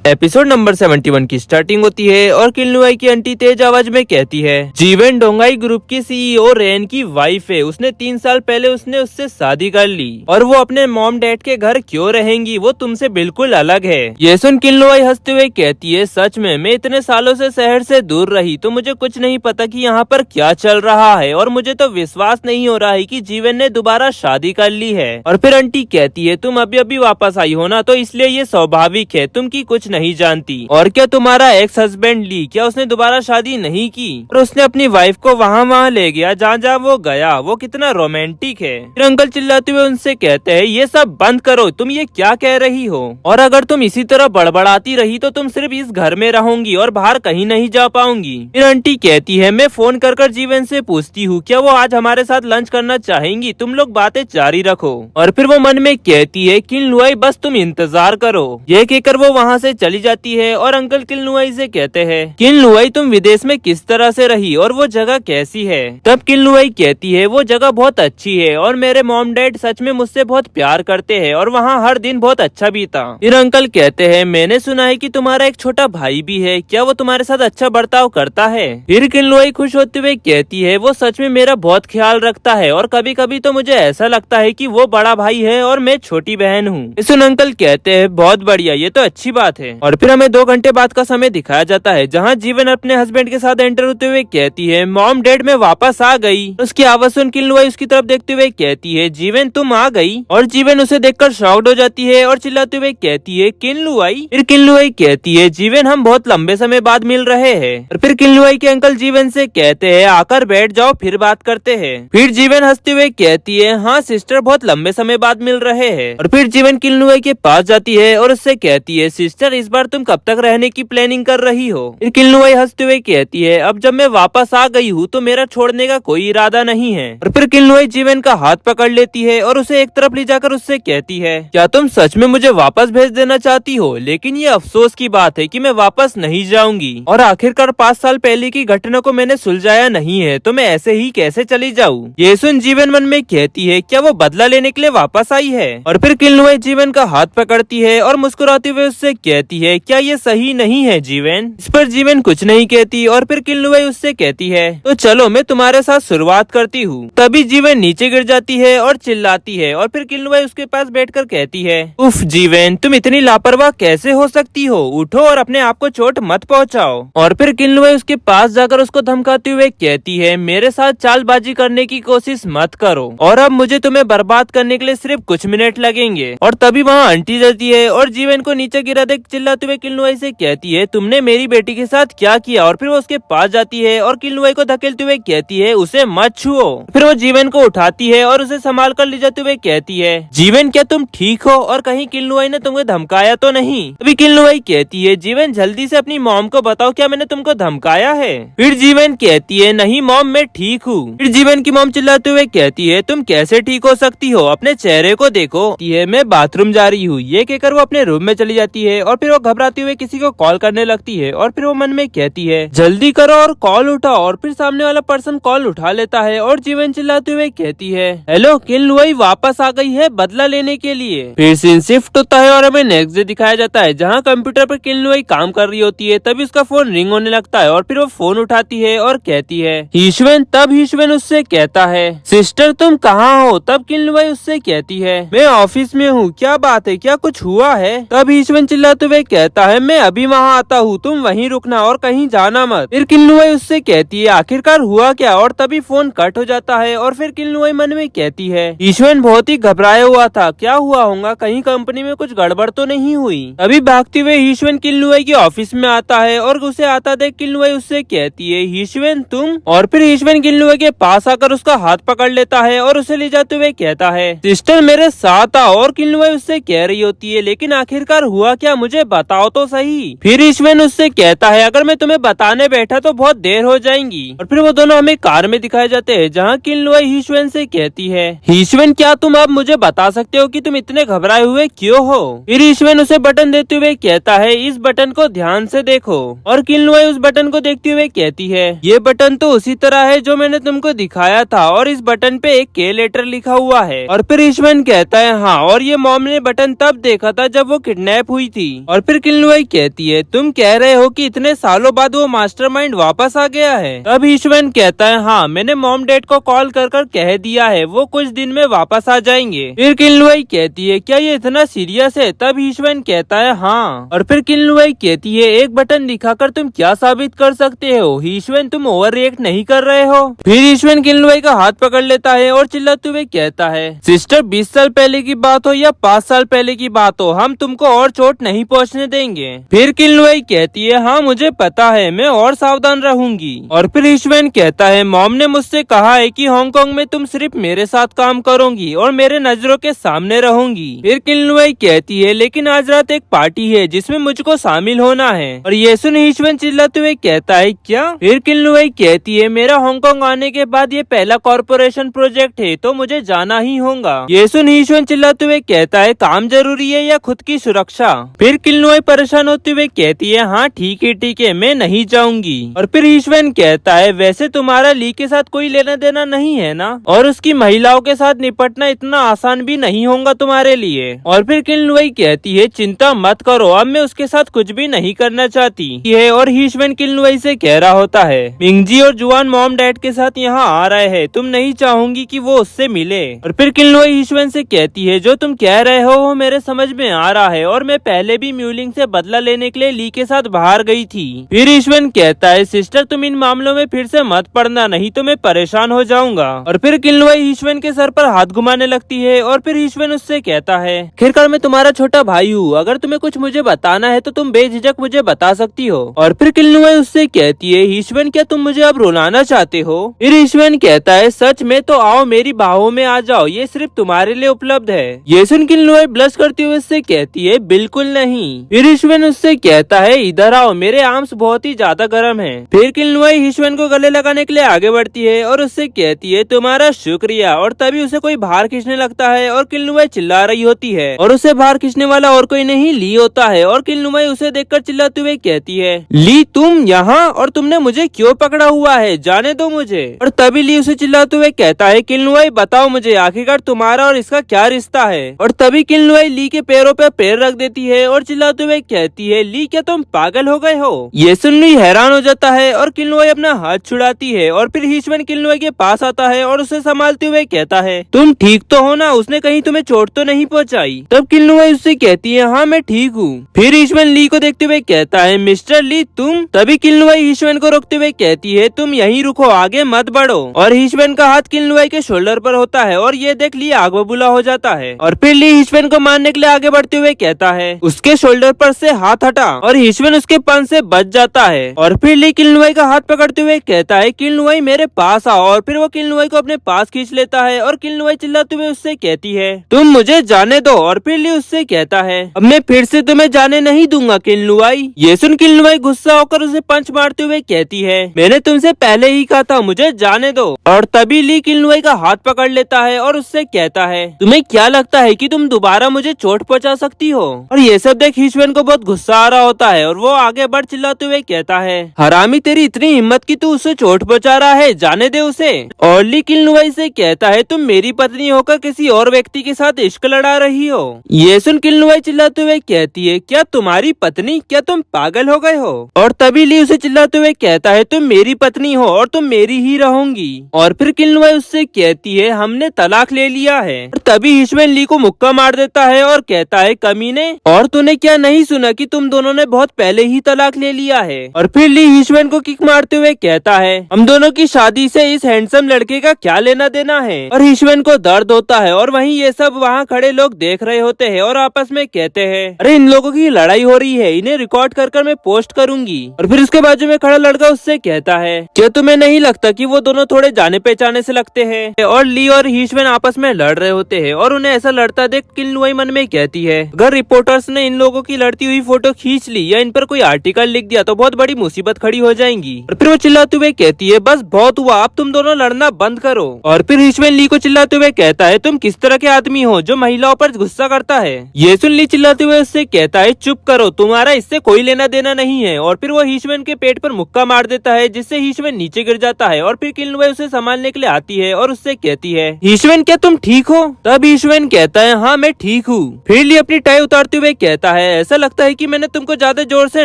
Episode number 71 की starting होती है और किलनुआई की आंटी तेज आवाज में कहती है, जीवन डोंगाई ग्रुप की सीईओ रेन की वाइफ है। उसने 3 साल पहले उससे शादी कर ली और वो अपने मॉम डैड के घर क्यों रहेंगी, वो तुमसे बिल्कुल अलग है। ये सुन किलनुआई हंसते हुए कहती है, सच में मैं इतने सालों से शहर से दूर रही तो मुझे कुछ नहीं पता कि यहाँ पर क्या चल रहा है और मुझे तो विश्वास नहीं हो रहा है कि जीवन ने दोबारा शादी कर ली है। और फिर आंटी कहती है, तुम अभी अभी वापस आई हो ना, तो इसलिए ये स्वाभाविक है, तुम की कुछ नहीं जानती। और क्या तुम्हारा एक्स हस्बैंड ली, क्या उसने दोबारा शादी नहीं की और उसने अपनी वाइफ को वहाँ ले गया जहाँ जहाँ वो गया, वो कितना रोमांटिक है। फिर अंकल चिल्लाते हुए उनसे कहते हैं, ये सब बंद करो, तुम ये क्या कह रही हो, और अगर तुम इसी तरह बड़बड़ाती रही तो तुम सिर्फ इस घर में रहोगी और बाहर कहीं नहीं जा पाऊंगी। फिर आंटी कहती है, मैं फोन कर जीवन से पूछती हूँ क्या वो आज हमारे साथ लंच करना चाहेंगी, तुम लोग बातें जारी रखो। और फिर वो मन में कहती है, किलनुआई बस तुम इंतजार करो। ये कहकर वो वहाँ से चली जाती है और अंकल किलनुआई से कहते हैं, किलनुआई तुम विदेश में किस तरह से रही और वो जगह कैसी है। तब किलनुआई कहती है, वो जगह बहुत अच्छी है और मेरे मॉम डैड सच में मुझसे बहुत प्यार करते हैं और वहाँ हर दिन बहुत अच्छा बीता। फिर अंकल कहते हैं, मैंने सुना है कि तुम्हारा एक छोटा भाई भी है, क्या वो तुम्हारे साथ अच्छा बर्ताव करता है। फिर किलनुआई खुश होते हुए कहती है, वो सच में मेरा बहुत ख्याल रखता है और कभी कभी तो मुझे ऐसा लगता है कि वो बड़ा भाई है और मैं छोटी बहन हूँ। सुन अंकल कहते हैं, बहुत बढ़िया, ये तो अच्छी बात है। और फिर हमें 2 घंटे बाद का समय दिखाया जाता है जहाँ जीवन अपने हस्बैंड के साथ एंटर होते हुए कहती है, मॉम डैड मैं वापस आ गई। उसकी आवाज सुन किलनुआई उसकी तरफ देखते हुए कहती है, जीवन तुम आ गई। और जीवन उसे देखकर शॉक्ड हो जाती है और चिल्लाते हुए कहती है, किलनुआई। फिर किलनुआई कहती है, जीवन हम बहुत लंबे समय बाद मिल रहे हैं। और फिर किलनुआई के अंकल जीवन से कहते हैं, आकर बैठ जाओ फिर बात करते हैं। फिर जीवन हंसते हुए कहती है, हाँ सिस्टर बहुत लंबे समय बाद मिल रहे हैं। और फिर जीवन किलनुआई के पास जाती है और उससे कहती है, सिस्टर इस बार तुम कब तक रहने की प्लानिंग कर रही हो। फिर किलनुआई हंसते हुए कहती है, अब जब मैं वापस आ गई हूँ तो मेरा छोड़ने का कोई इरादा नहीं है। और फिर किलनुआई जीवन का हाथ पकड़ लेती है और उसे एक तरफ ले जाकर उससे कहती है, क्या तुम सच में मुझे वापस भेज देना चाहती हो, लेकिन ये अफसोस की बात है कि मैं वापस नहीं जाऊंगी और आखिरकार 5 साल पहले की घटना को मैंने सुलझाया नहीं है तो मैं ऐसे ही कैसे चली जाऊँ। ये सुन जीवन मन में कहती है, क्या वो बदला लेने के लिए वापस आई है। और फिर किलनुआई जीवन का हाथ पकड़ती है और मुस्कुराते हुए उससे कहती है, क्या ये सही नहीं है जीवन। इस पर जीवन कुछ नहीं कहती और फिर किलनुआई उससे कहती है, तो चलो मैं तुम्हारे साथ शुरुआत करती हूँ। तभी जीवन नीचे गिर जाती है और चिल्लाती है और फिर किलनुआई उसके पास बैठकर कहती है, उफ जीवन तुम इतनी लापरवाह कैसे हो सकती हो, उठो और अपने आप को चोट मत पहुँचाओ। और फिर किलनुआई उसके पास जाकर उसको धमकाते हुए कहती है, मेरे साथ चालबाजी करने की कोशिश मत करो और अब मुझे तुम्हें बर्बाद करने के लिए सिर्फ कुछ मिनट लगेंगे। और तभी वहाँ आंटी जाती है और जीवन को नीचे गिरा देख चिल्लाते हुए किलनुआई से कहती है, तुमने मेरी बेटी के साथ क्या किया। और फिर वो उसके पास जाती है और किलनुआई को धकेलते हुए कहती है, उसे मत छुओ। फिर वो जीवन को उठाती है और उसे संभाल कर ले जाते हुए कहती है, जीवन क्या तुम ठीक हो और कहीं किलनुआई ने तुमको धमकाया तो नहीं। अभी किलनुआई कहती है, जीवन जल्दी से अपनी मॉम को बताओ, क्या मैंने तुमको धमकाया है। फिर जीवन कहती है, नहीं मॉम मैं ठीक हूँ। फिर जीवन की मॉम चिल्लाते हुए कहती है, तुम कैसे ठीक हो सकती हो, अपने चेहरे को देखो। मैं बाथरूम जा रही हूँ। ये कहकर वो अपने रूम में चली जाती है और फिर वो घबराते हुए किसी को कॉल करने लगती है और फिर वो मन में कहती है, जल्दी करो और कॉल उठाओ। और फिर सामने वाला पर्सन कॉल उठा लेता है और जीवन चिल्लाते हुए कहती है, हेलो किलनुआई वापस आ गई है बदला लेने के लिए। फिर सीन शिफ्ट होता है और हमें नेक्स्ट डे दिखाया जाता है जहाँ कंप्यूटर पर किलनुआई काम कर रही होती है। तभी उसका फोन रिंग होने लगता है और फिर वो फोन उठाती है और कहती है, ईश्वन। तब ईश्वन उससे कहता है, सिस्टर तुम कहाँ हो। तब किलनुआई उससे कहती है, मैं ऑफिस में हूँ, क्या बात है, क्या कुछ हुआ है। तब ईश्वन चिल्लाते हुए कहता है, मैं अभी वहाँ आता हूँ, तुम वहीं रुकना और कहीं जाना मत। फिर किलनुआई उससे कहती है, आखिरकार हुआ क्या। और तभी फोन कट हो जाता है और फिर किलनुआई मन में कहती है, ईश्वन बहुत ही घबराया हुआ था, क्या हुआ होगा, कहीं कंपनी में कुछ गड़बड़ तो नहीं हुई। तभी भागते हुए ईश्वन किलनुआई के ऑफिस में आता है और उसे आता देख किलनुआई उससे कहती है, ईश्वन तुम। और फिर ईश्वन किलनुआई के पास आकर उसका हाथ पकड़ लेता है और उसे ले जाते हुए कहता है, सिस्टर मेरे साथ आओ। और किलनुआई उससे कह रही होती है, लेकिन आखिरकार हुआ क्या, मुझे बताओ तो सही। फिर ईश्वन उससे कहता है, अगर मैं तुम्हें बताने बैठा तो बहुत देर हो जाएगी। और फिर वो दोनों हमें कार में दिखाए जाते हैं जहाँ किलनुआई ईश्वन से कहती है, ईश्वन क्या तुम अब मुझे बता सकते हो कि तुम इतने घबराए हुए क्यों हो। फिर ईश्वन उसे बटन देते हुए कहता है, इस बटन को ध्यान से देखो। और किलनुआई उस बटन को देखते हुए कहती है, ये बटन तो उसी तरह है जो मैंने तुमको दिखाया था और इस बटन पे एक के लेटर लिखा हुआ है। और फिर ईश्वन कहता है, हाँ, और ये मॉम ने बटन तब देखा था जब वो किडनैप हुई थी। और फिर किल्नुआई कहती है तुम कह रहे हो कि इतने सालों बाद वो मास्टरमाइंड वापस आ गया है। तब हीशवन कहता है हाँ, मैंने मॉम डैड को कॉल कर कह दिया है, वो कुछ दिन में वापस आ जाएंगे। फिर किल्नुआई कहती है क्या ये इतना सीरियस है? तब हीशवन कहता है हाँ। और फिर किल्नुआई कहती है एक बटन दिखाकर तुम क्या साबित कर सकते हो? हीशवन तुम ओवर रिएक्ट नहीं कर रहे हो? फिर हीशवन किल्नुआई का हाथ पकड़ लेता है और चिल्लाते हुए कहता है सिस्टर 20 साल पहले की बात हो या 5 साल पहले की बात हो, हम तुमको और चोट नहीं पहुंचने देंगे। फिर किल्नुआई कहती है हाँ मुझे पता है, मैं और सावधान रहूंगी। और फिर हीशवन कहता है मॉम ने मुझसे कहा है कि हांगकांग में तुम सिर्फ मेरे साथ काम करोगी और मेरे नजरों के सामने रहूंगी। फिर किल्नुआई कहती है लेकिन आज रात एक पार्टी है जिसमें मुझको शामिल होना है। और ये सुन हीशवन चिल्लाते हुए कहता है क्या? फिर किल्नुआई कहती है मेरा हांगकांग आने के बाद ये पहला कॉर्पोरेशन प्रोजेक्ट है तो मुझे जाना ही होगा। ये सुन हीशवन चिल्लाते हुए कहता है काम जरूरी है या खुद की सुरक्षा? फिर किल्नुआई परेशान होते हुए कहती है हाँ ठीक है मैं नहीं जाऊंगी। और फिर हीशवन कहता है वैसे तुम्हारा ली के साथ कोई लेना देना नहीं है ना, और उसकी महिलाओं के साथ निपटना इतना आसान भी नहीं होगा तुम्हारे लिए। और फिर किल्नुआई कहती है चिंता मत करो, अब मैं उसके साथ कुछ भी नहीं करना चाहती है। और हीशवन किल्नुआई से कह रहा होता है मिंगजी और जुआन मॉम डैड के साथ यहाँ आ रहे हैं, तुम नहीं चाहूंगी कि वो उससे मिले। और फिर किल्नुआई हीशवन से कहती है जो तुम कह रहे हो वो मेरे समझ में आ रहा है, और मैं पहले भी म्यूलिंग से बदला लेने के लिए ली के साथ बाहर गई थी। फिर हीशवन कहता है सिस्टर तुम इन मामलों में फिर से मत पड़ना, नहीं तो मैं परेशान हो जाऊंगा। और फिर किल्नुआई हीशवन के सर पर हाथ घुमाने लगती है और फिर हीशवन उससे कहता है आखिरकार मैं तुम्हारा छोटा भाई हूँ, अगर तुम्हें कुछ मुझे बताना है तो तुम बेझिझक मुझे बता सकती हो। और फिर किल्नुआई उससे कहती है हीशवन क्या तुम मुझे अब रुलाना चाहते हो? फिर हीशवन कहता है सच में तो आओ मेरी बाहों में आ जाओ, ये सिर्फ तुम्हारे लिए उपलब्ध है। ये सुन किल्नुआई ब्लश करते हुए उससे कहती है बिल्कुल नहीं। फिर हीशवन उससे कहता है इधर आओ, मेरे आर्म्स बहुत ही ज्यादा गर्म है। फिर किल्नुआई हीशवन को गले लगाने के लिए आगे बढ़ती है और उससे कहती है तुम्हारा शुक्रिया। और तभी उसे कोई बाहर खींचने लगता है और किल्नुआई चिल्ला रही होती है, और उसे बाहर खींचने वाला और कोई नहीं ली होता है। और किल्नुआई उसे देखकर चिल्लाते हुए कहती है ली तुम यहाँ, और तुमने मुझे क्यों पकड़ा हुआ है, जाने दो मुझे। और तभी ली उसे चिल्लाते हुए कहता है किल्नुआई बताओ मुझे आखिरकार तुम्हारा और इसका क्या रिश्ता है। और तभी किल्नुआई ली के पैरों पे पैर रख देती है और चिल्लाते हुए कहती है ली क्या तुम पागल हो गए हो? ये सुन ली हैरान हो जाता है और किल्नुआई अपना हाथ छुड़ाती है। और फिर हीशवन किल्नुआई के पास आता है और उसे संभालते हुए कहता है तुम ठीक तो हो ना, उसने कहीं तुम्हें चोट तो नहीं पहुंचाई? तब किल्नुआई उससे कहती है हाँ मैं ठीक हूँ। फिर हीशवन ली को देखते हुए कहता है मिस्टर ली तुम। तभी किल्नुआई हीशवन को रोकते हुए कहती है तुम यहीं रुको, आगे मत बढ़ो। और हीशवन का हाथ किल्नुआई के शोल्डर पर होता है और ये देख ली आग बबूला हो जाता है। और फिर ली हीशवन को मारने के लिए आगे बढ़ते हुए कहता है उसके शोल्डर पर से हाथ हटा, और हीशवन उसके पंच से बच जाता है। और फिर ली किल्नुआई का हाथ पकड़ते हुए कहता है किल्नुआई मेरे पास आओ। और फिर वो किल्नुआई को अपने पास खींच लेता है और किल्नुआई चिल्लाते हुए उससे कहती है तुम मुझे जाने दो। और फिर ली उससे कहता है अब मैं फिर से तुम्हें जाने नहीं दूंगा किल्नुआई। ये सुन किल्नुआई गुस्सा होकर उसे पंच मारते हुए कहती है मैंने तुमसे पहले ही कहा था मुझे जाने दो। और तभी ली किल्नुआई का हाथ पकड़ लेता है और उससे कहता है तुम्हें क्या लगता है कि तुम दोबारा मुझे चोट पहुंचा सकती हो? और ये सब देख हीशवन को बहुत गुस्सा आ रहा होता है और वो आगे बढ़ चिल्लाते हुए कहता है हरामी तेरी इतनी हिम्मत की तू उसे चोट पहुंचा रहा है, जाने दे उसे। और ली किल्नुआई से कहता है तुम मेरी पत्नी होकर किसी और व्यक्ति के साथ इश्क लड़ा रही हो। ये सुन किल्नुआई चिल्लाते हुए कहती है क्या तुम्हारी पत्नी, क्या तुम पागल हो गए हो? और तभी ली उसे चिल्लाते हुए कहता है तुम मेरी पत्नी हो और तुम मेरी ही रहोगी। और फिर किल्नुआई उससे कहती है हमने तलाक ले लिया है। और तभी हीशवन ली को मुक्का मार देता है और कहता है कमीने, और तूने क्या नहीं सुना कि तुम दोनों ने बहुत पहले ही तलाक ले लिया है? और फिर ली हीशवन को किक मारते हुए कहता है हम दोनों की शादी से इस हैंडसम लड़के का क्या लेना देना है? और हीशवन को दर्द होता है और वहीं ये सब वहाँ खड़े लोग देख रहे होते हैं और आपस में कहते हैं अरे इन लोगों की लड़ाई हो रही है, इन्हें रिकॉर्ड कर मैं पोस्ट करूंगी। और फिर उसके बाजू में खड़ा लड़का उससे कहता है क्या तुम्हें नहीं लगता कि वो दोनों थोड़े जाने पहचाने से लगते हैं? और ली और हीशवन आपस में लड़ रहे होते हैं और उन्हें ऐसा लड़ता देख किल्नुआई मन में कहती है अगर रिपोर्टर्स ने इन लोगों की लड़ती हुई फोटो खींच ली या इन पर कोई आर्टिकल लिख दिया तो बहुत बड़ी मुसीबत खड़ी हो जाएंगी। और फिर वो चिल्लाते हुए कहती है बस बहुत हुआ, अब तुम दोनों लड़ना बंद करो। और फिर हीशवन ली को चिल्लाते हुए कहता है तुम किस तरह के आदमी हो जो महिलाओं पर गुस्सा करता है? ये सुन ली चिल्लाते हुए उससे कहता है चुप करो, तुम्हारा इससे कोई लेना देना नहीं है। और फिर वो हीशवन के पेट पर मुक्का मार देता है जिससे हीशवन नीचे गिर जाता है। और फिर किल्नुआई उसे संभालने के लिए आती है और उससे कहती है हीशवन क्या तुम ठीक हो? तब हीशवन कहता है हाँ मैं ठीक हूँ। फिर ली अपनी टाई उतारते हुए कहता है है, ऐसा लगता है कि मैंने तुमको ज्यादा जोर से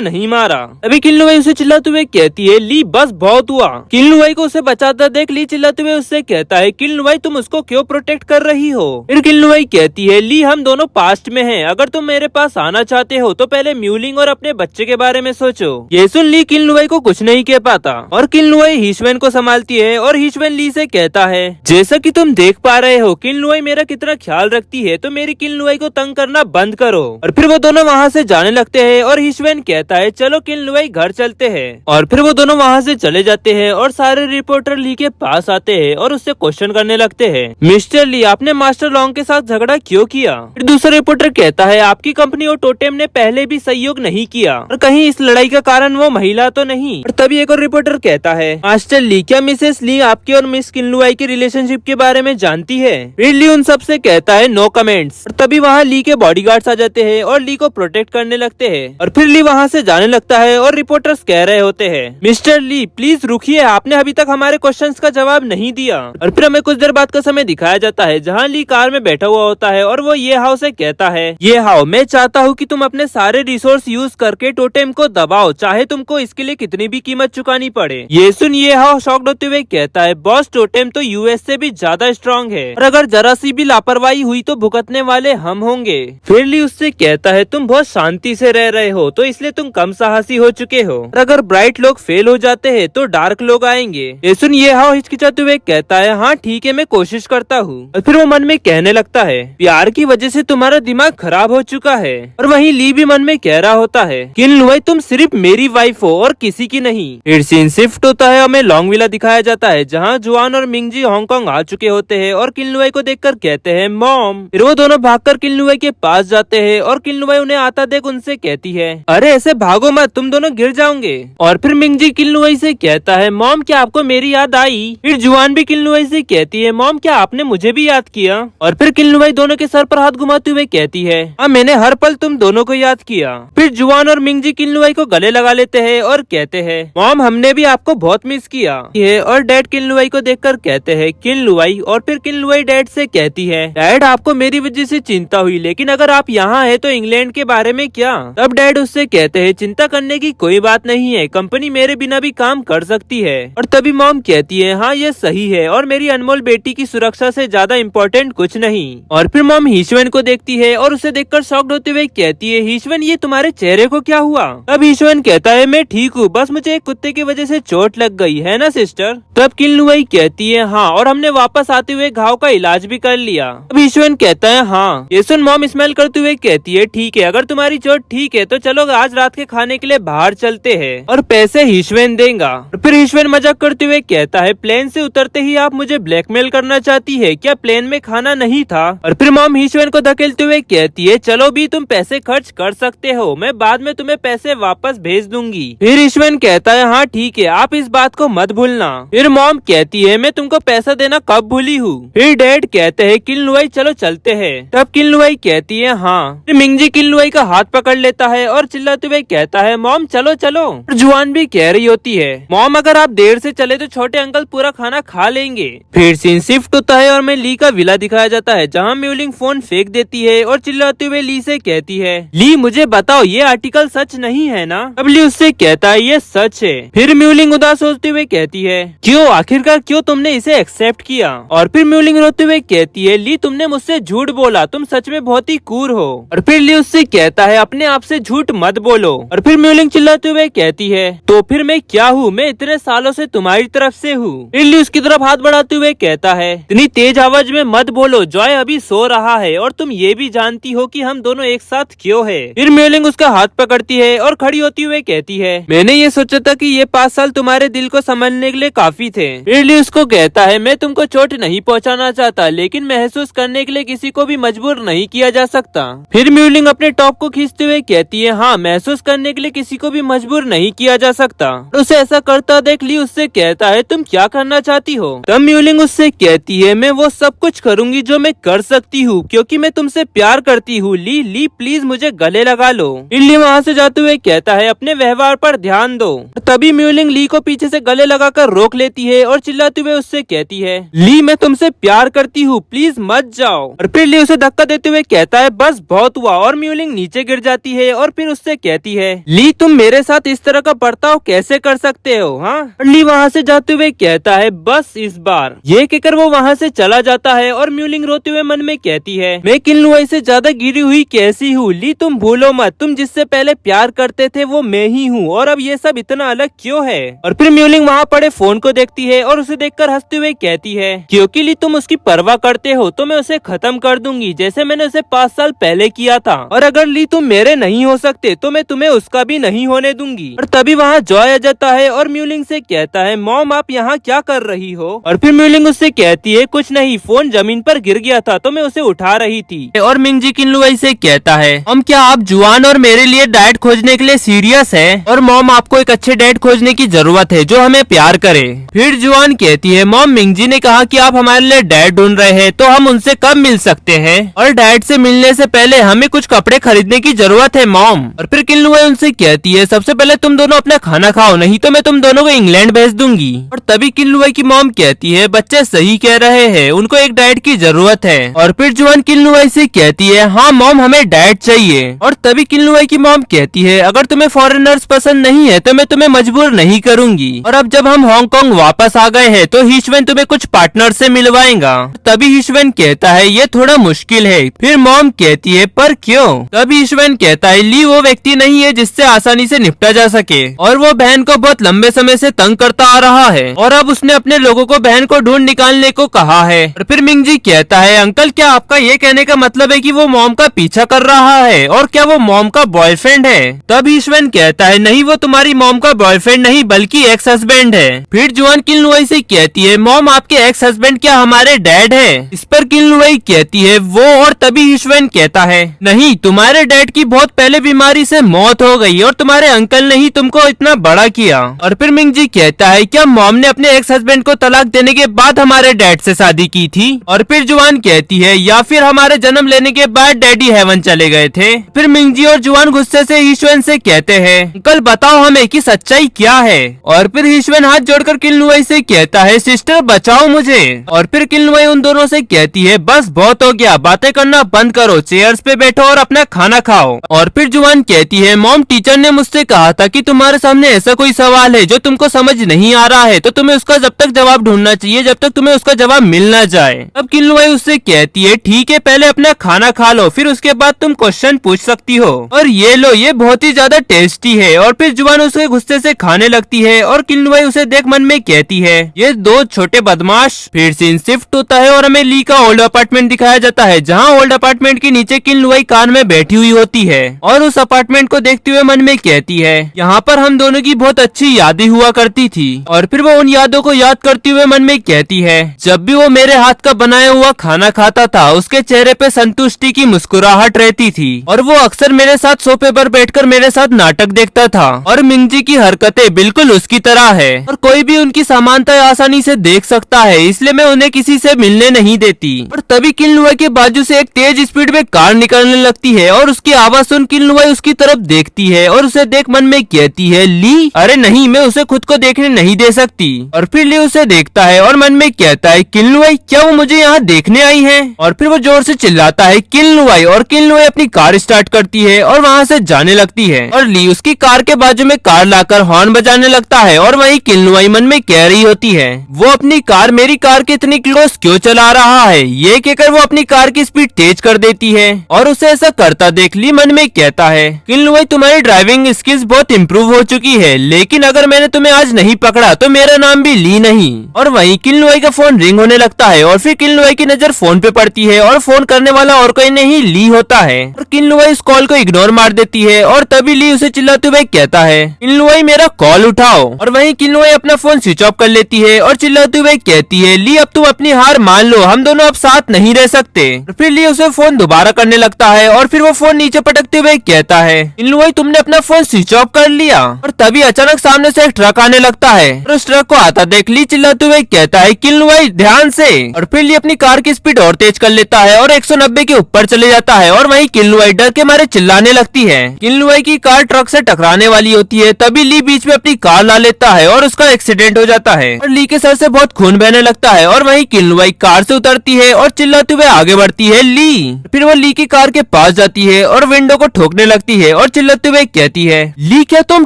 नहीं मारा। अभी किल्लुआई उसे चिल्लाते हुए कहती है, ली बस बहुत हुआ। किल्लुआई को उसे बचाता देख ली चिल्लाते हुए उससे कहता है, किल्लुआई तुम उसको क्यों प्रोटेक्ट कर रही हो। फिर किल्लुआई कहती है, ली हम दोनों पास्ट में हैं, अगर तुम मेरे पास आना चाहते हो तो पहले म्यूलिंग और अपने बच्चे के बारे में सोचो। ये सुन ली किल्लुआई को कुछ नहीं कह पाता और किल्लुआई हिशवेन को संभालती है और हिशवेन ली से कहता है, जैसा कि तुम देख पा रहे हो किल्लुआई मेरा कितना ख्याल रखती है, तो मेरी किल्लुआई को तंग करना बंद करो। और फिर वो दोनों वहाँ से जाने लगते हैं और हिशवेन कहता है, चलो किल्लुआई घर चलते हैं। और फिर वो दोनों वहाँ से चले जाते हैं और सारे रिपोर्टर ली के पास आते हैं और उससे क्वेश्चन करने लगते हैं, मिस्टर ली आपने मास्टर लॉन्ग के साथ झगड़ा क्यों किया। फिर दूसरा रिपोर्टर कहता है, आपकी कंपनी और टोटेम ने पहले भी सहयोग नहीं किया और कहीं इस लड़ाई का कारण वो महिला तो नहीं। और तभी एक और रिपोर्टर कहता है, मास्टर ली क्या मिसेस ली आपकी और मिस किल्लुआई की रिलेशनशिप के बारे में जानती है। फिर ली उन सब से कहता है, नो कमेंट्स। और तभी वहाँ ली के बॉडीगार्ड्स आ जाते हैं और ली को प्रोटेक्ट करने लगते हैं। और फिर ली वहाँ से जाने लगता है और रिपोर्टर्स कह रहे होते हैं, मिस्टर ली प्लीज रुकिए, आपने अभी तक हमारे क्वेश्चंस का जवाब नहीं दिया। और फिर हमें कुछ देर बाद का समय दिखाया जाता है जहाँ ली कार में बैठा हुआ होता है और वो ये हाउ से कहता है, ये हाउ मैं चाहता हूँ कि तुम अपने सारे रिसोर्स यूज करके टोटेम को दबाओ, चाहे तुमको इसके लिए कितनी भी कीमत चुकानी पड़े। ये सुन ये हाउ शॉक्ड होते हुए कहता है, बॉस टोटेम तो यूएस से भी ज्यादा स्ट्रॉन्ग है और अगर जरा सी भी लापरवाही हुई तो भुगतने वाले हम होंगे। फिर ली उससे कहता है, तुम बहुत शांति से रह रहे हो तो इसलिए तुम कम साहसी हो चुके हो, और अगर ब्राइट लोग फेल हो जाते हैं तो डार्क लोग आएंगे। ये सुन ये हाउ हिचकिचाते हुए कहता है, हाँ ठीक है मैं कोशिश करता हूँ। और फिर वो मन में कहने लगता है, प्यार की वजह से तुम्हारा दिमाग खराब हो चुका है। और वहीं ली भी मन में कह रहा होता है, किल्लुआई तुम सिर्फ मेरी वाइफ हो और किसी की नहीं। फिर सीन शिफ्ट होता है, हमें लॉन्ग विला दिखाया जाता है जहाँ जुआन और मिंगजी हांगकांग आ चुके होते हैं और किल्लुआई को देखकर कहते हैं, मॉम। फिर वो दोनों भागकर किल्लुआई के पास जाते हैं और किल्लुआई उन्हें आता देख उनसे कहती है, अरे ऐसे भागो मत, तुम दोनों गिर जाओगे। और फिर मिंगजी किल्लुआई से कहता है, मॉम क्या आपको मेरी याद आई। फिर जुआन भी किल्लुआई से कहती है, मॉम क्या आपने मुझे भी याद किया। और फिर किल्लुआई दोनों के सर पर हाथ घुमाते हुए कहती है, हाँ मैंने हर पल तुम दोनों को याद किया। फिर जुआन और मिंगजी किल्लुआई को गले लगा लेते हैं और कहते हैं, मॉम हमने भी आपको बहुत मिस किया। और डैड किल्लुआई को देखकर कहते हैं, किल्लुआई। और फिर किल्लुआई डैड से कहती है, डैड आपको मेरी वजह से चिंता हुई, लेकिन अगर आप यहाँ है तो इंग्लैंड के बारे में क्या। तब डैड उससे कहते हैं, चिंता करने की कोई बात नहीं है, कंपनी मेरे बिना भी काम कर सकती है। और तभी मॉम कहती है, हाँ ये सही है और मेरी अनमोल बेटी की सुरक्षा से ज्यादा इम्पोर्टेंट कुछ नहीं। और फिर मॉम हिशवेन को देखती है और उसे देखकर शॉक्ड होते हुए कहती है, हिशवेन ये तुम्हारे चेहरे को क्या हुआ। तब हिशवेन कहता है, मैं ठीक हूँ, बस मुझे एक कुत्ते की वजह से चोट लग गई है ना सिस्टर। तब किल्लुआई कहती है, हाँ और हमने वापस आते हुए घाव का इलाज भी कर लिया। अब हिशवेन कहता है, हाँ। ये सुन मॉम स्माइल करते हुए कहती है, ठीक है अगर तुम्हारी चोट ठीक है तो चलो आज रात के खाने के लिए बाहर चलते हैं और पैसे हिशवेन देगा। फिर हिशवेन मजाक करते हुए कहता है, प्लेन से उतरते ही आप मुझे ब्लैकमेल करना चाहती है क्या, प्लेन में खाना नहीं था। और फिर मॉम हिशवेन को धकेलते हुए कहती है, चलो भी तुम पैसे खर्च कर सकते हो, मैं बाद में तुम्हें पैसे वापस भेज दूंगी। फिर हिशवेन कहता है, हाँ ठीक है आप इस बात को मत भूलना। फिर मॉम कहती है, मैं तुमको पैसा देना कब भूली हूँ। फिर डैड कहते हैं, किल्लुआई चलो चलते हैं। तब किल्लुआई कहती है, हाँ। फिर मिंगजी किल्लुआई का हाथ पकड़ लेता है और चिल्लाते हुए कहता है, मॉम चलो चलो। जुआन भी कह रही होती है, मॉम अगर आप देर से चले तो छोटे अंकल पूरा खाना खा लेंगे। फिर सीन शिफ्ट होता है और हमें ली का विला दिखाया जाता है जहाँ म्यूलिंग फोन फेंक देती है और चिल्लाते हुए ली से कहती है, ली मुझे बताओ ये आर्टिकल सच नहीं है ना। अब ली उससे कहता है, ये सच है। फिर म्यूलिंग उदास होते हुए कहती है, क्यों आखिरकार क्यों तुमने इसे एक्सेप्ट किया। और फिर म्यूलिंग रोते हुए कहती है, ली तुमने मुझसे झूठ बोला, तुम सच में बहुत ही कूर हो। और फिर ली उससे कहता है, अपने आप से झूठ मत बोलो। और फिर म्यूलिंग चिल्लाते हुए कहती है, तो फिर मैं क्या हूँ, मैं इतने सालों से तुम्हारी तरफ से हूँ। फिर ली उसकी तरफ हाथ बढ़ाते हुए कहता है, इतनी तेज आवाज में मत बोलो, जॉय अभी सो रहा है और तुम ये भी जानती हो कि हम दोनों एक साथ क्यों है। फिर म्यूलिंग उसका हाथ पकड़ती है और खड़ी होती हुए कहती है, मैंने ये सोचा था कि ये 5 साल तुम्हारे दिल को समझने के लिए काफी थे। फिर ली उसको कहता है, मैं तुमको चोट नहीं पहुँचाना चाहता, लेकिन महसूस करने के लिए किसी को भी मजबूर नहीं किया जा सकता। फिर म्यूलिंग अपने टॉप को खींचते हुए कहती है, हाँ महसूस करने के लिए किसी को भी मजबूर नहीं किया जा सकता। उसे ऐसा करता देख ली उससे कहता है, तुम क्या करना चाहती हो। तब म्यूलिंग उससे कहती है, मैं वो सब कुछ करूंगी जो मैं कर सकती हूँ क्योंकि मैं तुमसे प्यार करती हूँ। ली प्लीज मुझे गले लगा लो। ली वहाँ से जाते हुए कहता है, अपने व्यवहार पर ध्यान दो। तभी म्यूलिंग ली को पीछे से गले लगाकर रोक लेती है और चिल्लाते हुए उससे कहती है, ली मैं तुमसे प्यार करती हूँ, प्लीज मत जाओ। और फिर ली उसे धक्का देते हुए कहता है, बस बहुत हुआ। और म्यूलिंग म्यूलिंग नीचे गिर जाती है और फिर उससे कहती है, ली तुम मेरे साथ इस तरह का बर्ताव कैसे कर सकते हो? हाँ। ली वहाँ से जाते हुए कहता है, बस इस बार। ये कहकर वो वहाँ से चला जाता है और म्यूलिंग रोते हुए मन में कहती है, मैं किलनुआई से ज्यादा गिरी हुई कैसी हूँ? ली तुम भूलो मत, तुम जिससे पहले प्यार करते थे वो मैं ही हूँ, और अब ये सब इतना अलग क्यों है? और फिर म्यूलिंग वहाँ पड़े फोन को देखती है और उसे देखकर हंसते हुए कहती है, क्योंकि ली तुम उसकी परवाह करते हो तो मैं उसे खत्म कर दूंगी, जैसे मैंने उसे 5 साल पहले किया था। और अगर ली तुम मेरे नहीं हो सकते तो मैं तुम्हें उसका भी नहीं होने दूंगी। और तभी वहाँ जॉय आ जाता है और म्यूलिंग से कहता है, मॉम आप यहाँ क्या कर रही हो? और फिर म्यूलिंग उससे कहती है, कुछ नहीं, फोन जमीन पर गिर गया था तो मैं उसे उठा रही थी। और मिंगजी किनलुआई से कहता है, मॉम क्या आप जुआन और मेरे लिए डैड खोजने के लिए सीरियस है? और मॉम आपको एक अच्छे डैड खोजने की जरूरत है जो हमें प्यार करे। फिर जुआन कहती है, मॉम मिंगजी ने कहा कि आप हमारे लिए डैड ढूंढ रहे हैं, तो हम उनसे कब मिल सकते हैं? और डैड से मिलने से पहले हमें कुछ कपड़े खरीदने की जरूरत है मॉम। और फिर किनलुआई उनसे कहती है, सबसे पहले तुम दोनों अपना खाना खाओ, नहीं तो मैं तुम दोनों को इंग्लैंड भेज दूंगी। और तभी किनलुआई की मॉम कहती है, बच्चे सही कह रहे हैं, उनको एक डैड की जरूरत है। और फिर जुआन किनलुआई से कहती है, हाँ मॉम हमें डैड चाहिए। और तभी किनलुआई की मॉम कहती है, अगर तुम्हें फॉरेनर्स पसंद नहीं है तो मैं तुम्हें मजबूर नहीं करूंगी। और अब जब हम हांगकांग वापस आ गए हैं तो हिशवेन तुम्हें कुछ पार्टनर से मिलवाएगा। तभी हिशवेन कहता है, ये थोड़ा मुश्किल है। फिर मॉम कहती है, पर क्यों? तभी हिशवेन कहता है, ली वो व्यक्ति नहीं है जिससे आसानी से निपटा जा सके, और वो बहन को बहुत लंबे समय से तंग करता आ रहा है, और अब उसने अपने लोगों को बहन को ढूंढ निकालने को कहा है। और फिर मिंगजी कहता है, अंकल क्या आपका ये कहने का मतलब है कि वो मॉम का पीछा कर रहा है, और क्या वो मॉम का बॉयफ्रेंड है? तब हिशवेन कहता है, नहीं वो तुम्हारी मॉम का बॉयफ्रेंड नहीं बल्कि एक्स हस्बैंड है। फिर जुआन किनलुआई से कहती है, मॉम आपके एक्स हस्बैंड क्या हमारे डैड है? इस पर किनलुआई कहती है, वो। और तभी हिशवेन कहता है, नहीं तुम्हारे डैड की बहुत पहले बीमारी से मौत हो गई और तुम्हारे अंकल ने ही तुमको इतना बड़ा किया। और फिर मिंगजी कहता है, क्या मॉम ने अपने एक्स हस्बैंड को तलाक देने के बाद हमारे डैड से शादी की थी? और फिर जुआन कहती है, या फिर हमारे जन्म लेने के बाद डैडी हेवन चले गए थे। फिर मिंगजी और जुआन गुस्से से हिशवेन से कहते हैं, अंकल बताओ हमें कि सच्चाई क्या है? और फिर हिशवेन हाथ जोड़कर किनलुआई से कहता है, सिस्टर बचाओ मुझे। और फिर किनलुआई उन दोनों से कहती है, बस बहुत हो गया, बातें करना बंद करो, चेयर्स पे बैठो और अपना खाना खाओ। और फिर जुआन कहती है, मॉम टीचर ने मुझसे कहा था कि तुम्हारे सामने ऐसा कोई सवाल है जो तुमको समझ नहीं आ रहा है तो तुम्हें उसका जब तक जवाब ढूंढना चाहिए जब तक तुम्हें उसका जवाब मिल ना जाए। अब किनलुआई उससे कहती है, ठीक है पहले अपना खाना खा लो, फिर उसके बाद तुम क्वेश्चन पूछ सकती हो। और ये लो, ये बहुत ही ज्यादा टेस्टी है। और फिर जुआन उसके गुस्से से खाने लगती है और किनलुआई उसे देख मन में कहती है, ये दो छोटे बदमाश। फिर सीन शिफ्ट होता है और हमें ली का ओल्ड अपार्टमेंट दिखाया जाता है, जहाँ ओल्ड अपार्टमेंट के नीचे किनलुआई कार में बैठी हुई होती है और उस अपार्टमेंट को देखते हुए मन में कहती है, यहाँ पर हम दोनों की बहुत अच्छी यादें हुआ करती थी। और फिर वो उन यादों को याद करते हुए मन में कहती है, जब भी वो मेरे हाथ का बनाया हुआ खाना खाता था उसके चेहरे पे संतुष्टि की मुस्कुराहट रहती थी, और वो अक्सर मेरे साथ सोफे पर बैठकर मेरे साथ नाटक देखता था। और मिंगजी की हरकतें बिल्कुल उसकी तरह है और कोई भी उनकी समानता आसानी से देख सकता है, इसलिए मैं उन्हें किसी से मिलने नहीं देती। और तभी किनलुआई के बाजू से एक तेज स्पीड में कार निकलने लगती है और उसकी आवाज सुन किनलुआई उसकी तरफ देखती है और उसे देख मन में कहती है, ली अरे नहीं, मैं उसे खुद को देखने नहीं दे सकती। और फिर ली उसे देखता है और मन में कहता है, किनलुआई क्या वो मुझे यहाँ देखने आई है? और फिर वो जोर से चिल्लाता है किनलुआई, और किनलुआई अपनी कार स्टार्ट करती है और वहाँ से जाने लगती है। और ली उसकी कार के बाजू में कार लाकर हॉर्न बजाने लगता है और वहीं किनलुआई मन में कह रही होती है, वो अपनी कार मेरी कार के इतनी क्लोज क्यों चला रहा है? ये कहकर वो अपनी कार की स्पीड तेज कर देती है और उसे ऐसा करता देख ली मन में कहता है, किनलुआई तुम्हारी ड्राइविंग स्किल्स बहुत इम्प्रूव हो चुकी है, लेकिन अगर मैंने तुम्हें आज नहीं पकड़ा तो मेरा नाम भी ली नहीं। और वहीं किनलुआई का फोन रिंग होने लगता है और फिर किनलुआई की नजर फोन पे पड़ती है और फोन करने वाला और कोई नहीं ली होता है। और किनलुआई इस कॉल को इग्नोर मार देती है और तभी ली उसे चिल्लाते हुए कहता है, किनलुआई मेरा कॉल उठाओ। और वहीं किनलुआई अपना फोन स्विच ऑफ कर लेती है और चिल्लाते हुए कहती है, ली अब तुम अपनी हार मान लो, हम दोनों अब साथ नहीं रह सकते। और फिर ली उसे फोन दोबारा करने लगता है और फिर वो फोन नीचे पटकते हुए कहता है, किनलुआई तुमने अपना फोन स्विच ऑफ कर लिया। और तभी अचानक सामने से एक ट्रक आने लगता है और उस ट्रक को आता देख ली चिल्लाते हुए कहता है, किनलुआई ध्यान से। और फिर ली अपनी कार की स्पीड और तेज कर लेता है और 190 के ऊपर चले जाता है और वहीं किनलुआई डर के मारे चिल्लाने लगती है। किनलुआई की कार ट्रक से टकराने वाली होती है, तभी ली बीच में अपनी कार ला लेता है और उसका एक्सीडेंट हो जाता है और ली के सर से बहुत खून बहने लगता है। और वहीं किनलुआई कार से उतरती है और चिल्लाते हुए आगे बढ़ती है ली। फिर वो ली की कार के पास जाती आती है और विंडो को ठोकने लगती है और चिल्लाते हुए कहती है, ली क्या तुम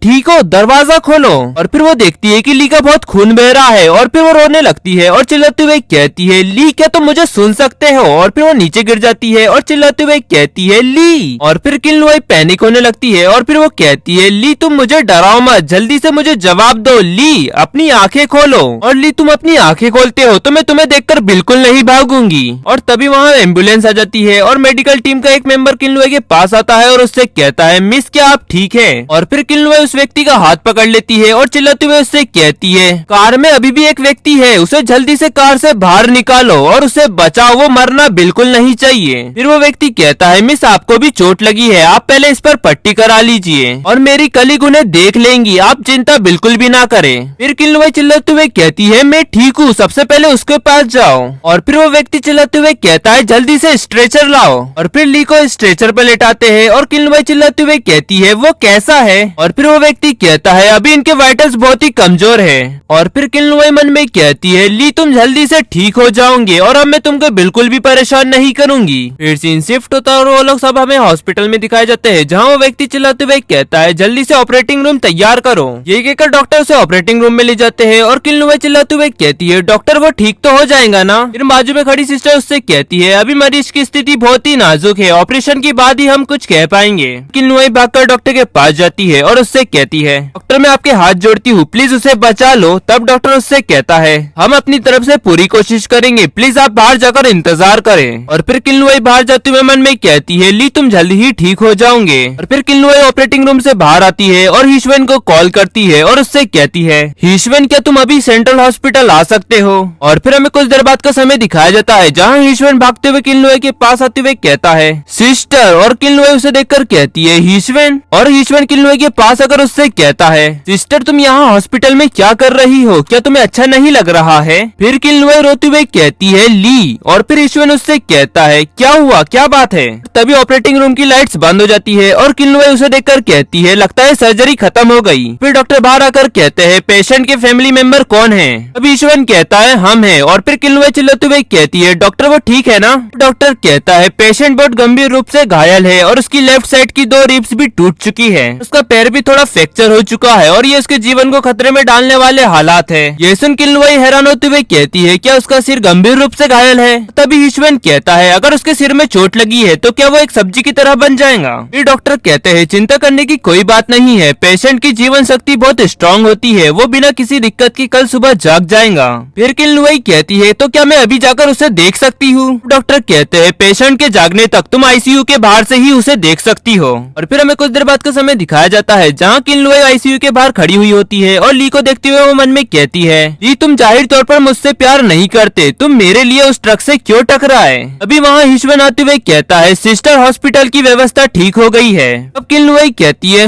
ठीक हो, दरवाजा खोलो। और फिर वो देखती है कि ली का बहुत खून बह रहा है और फिर वो रोने लगती है और चिल्लाते हुए कहती है, ली क्या तुम मुझे सुन सकते हो। और फिर वो नीचे गिर जाती है और चिल्लाते हुए कहती है, ली। और फिर किलनुआई पैनिक होने लगती है और फिर वो कहती है, ली तुम मुझे डराओ मत, जल्दी से मुझे जवाब दो। ली अपनी आंखें खोलो। और ली तुम अपनी आंखें खोलते हो तो मैं तुम्हें देखकर बिल्कुल नहीं भागूंगी। और तभी वहाँ एम्बुलेंस आ जाती है और मेडिकल टीम का एक मेंबर किलनुआई के पास आता है और उससे कहता है, मिस क्या आप ठीक है। और फिर किलनुआई उस व्यक्ति का हाथ पकड़ लेती है और चिल्लाते हुए उससे कहती है, कार में अभी भी एक व्यक्ति है, उसे जल्दी से कार से बाहर निकालो और उसे बचाओ, वो मरना बिल्कुल नहीं चाहिए। फिर वो व्यक्ति कहता है, मिस आपको भी चोट लगी है, आप पहले इस पर पट्टी करा लीजिए और मेरी कलीग उन्हें देख लेंगी, आप चिंता बिल्कुल भी ना करें। फिर किलनुआई चिल्लाते हुए कहती है, मैं ठीक हूँ, सबसे पहले उसके पास जाओ। और फिर वो व्यक्ति चिल्लाते हुए कहता है, जल्दी से स्ट्रेचर लाओ। और फिर ली को स्ट्रेचर पर लेटाते हैं और किलनुआई चिल्लाते हुए कहती है, वो कैसा है। और फिर वो व्यक्ति कहता है, अभी इनके वाइटल्स बहुत ही कमजोर है। और फिर किलनुआई मन में कहती है, ली तुम जल्दी से ठीक हो जाओगे और अब मैं तुमको बिल्कुल भी परेशान नहीं करूंगी। फिर सीन शिफ्ट होता है और वो लोग सब हमें हॉस्पिटल में दिखाए जाते हैं, जहाँ वो व्यक्ति चिल्लाते हुए कहता है, जल्दी से ऑपरेटिंग रूम तैयार करो। ये कहकर डॉक्टर उसे ऑपरेटिंग रूम में ले जाते हैं और किलनुआई चिल्लाते हुए कहती है, डॉक्टर वो ठीक तो हो जाएगा ना। फिर बाजू में खड़ी सिस्टर उससे कहती है, अभी मरीज की स्थिति बहुत ही नाजुक है, ऑपरेशन के बाद ही हम कुछ कह पाएंगे। किलनुआई भागकर डॉक्टर के पास जाती है और उससे कहती है, डॉक्टर मैं आपके हाथ जोड़ती हूँ, प्लीज उसे बचा लो। तब डॉक्टर उससे कहता है, हम अपनी तरफ से पूरी कोशिश करेंगे, प्लीज आप बाहर जाकर इंतजार करें। और फिर किलनुआई बाहर जाते हुए मन में कहती है, ली तुम जल्दी ही ठीक हो जाओगे। और फिर किलनुआई ऑपरेटिंग रूम से बाहर आती है और हीशवेन को कॉल करती है और उससे कहती है, हीशवेन क्या तुम अभी सेंट्रल हॉस्पिटल आ सकते हो। और फिर हमें कुछ देर बाद का समय दिखाया जाता है, जहाँ हीशवेन भागते हुए किलनुआई के पास आते हुए कहता है, सिस्टर। और किलनुआई उसे देखकर कहती है, हीशवेन। और हीशवेन किलनुआई के पास आकर उससे कहता है, सिस्टर तुम यहाँ हॉस्पिटल में क्या कर रही हो, क्या तुम्हें अच्छा नहीं लग रहा है। फिर किलनुआई रोते हुए कहती है, ली। और फिर हीशवेन उससे कहता है, क्या हुआ, क्या बात है। तभी ऑपरेटिंग रूम की लाइट्स बंद हो जाती है और किलनुआई उसे देखकर कहती है, लगता है सर्जरी खत्म हो गई। फिर डॉक्टर बाहर आकर कहते हैं, पेशेंट के फैमिली मेंबर कौन है। तभी हीशवेन कहता है, हम हैं। और फिर किलनुआई चिल्लाते हुए कहती है, डॉक्टर वो ठीक है ना। डॉक्टर कहता है, पेशेंट बहुत गंभीर रूप से घायल है और उसकी लेफ्ट साइड की 2 रिब्स भी टूट चुकी है, उसका पैर भी थोड़ा फ्रैक्चर हो चुका है और ये उसके जीवन को खतरे में डालने वाले हालात है। ये सुन किलनुआई हैरान होते हुए कहती है, क्या उसका सिर गंभीर रूप से घायल है। तभी हीशवेन कहता है, अगर उसके सिर में चोट लगी है तो क्या वो एक सब्जी की तरह बन जाएगा। फिर डॉक्टर कहते हैं, चिंता करने की कोई बात नहीं है, पेशेंट की जीवन शक्ति बहुत स्ट्रांग होती है, वो बिना किसी दिक्कत की कल सुबह जाग जाएगा। फिर किलनुआई कहती है, तो क्या मैं अभी जाकर उसे देख सकती हूँ। डॉक्टर कहते हैं, पेशेंट के जागने तक तुम आईसीयू के बाहर से ही उसे देख सकती हो। और फिर हमें कुछ देर बाद का समय दिखाया जाता है, जहाँ किलनुआई आईसीयू के बाहर खड़ी हुई होती है और ली को देखते हुए वो मन में कहती है, ली तुम जाहिर तौर पर मुझसे प्यार नहीं करते, तुम मेरे लिए उस ट्रक से क्यों टकराए। अभी वहाँ हीशवेन आते हुए कहता है, सिस्टर हॉस्पिटल की व्यवस्था ठीक हो गई है। अब किलनुआई कहती है,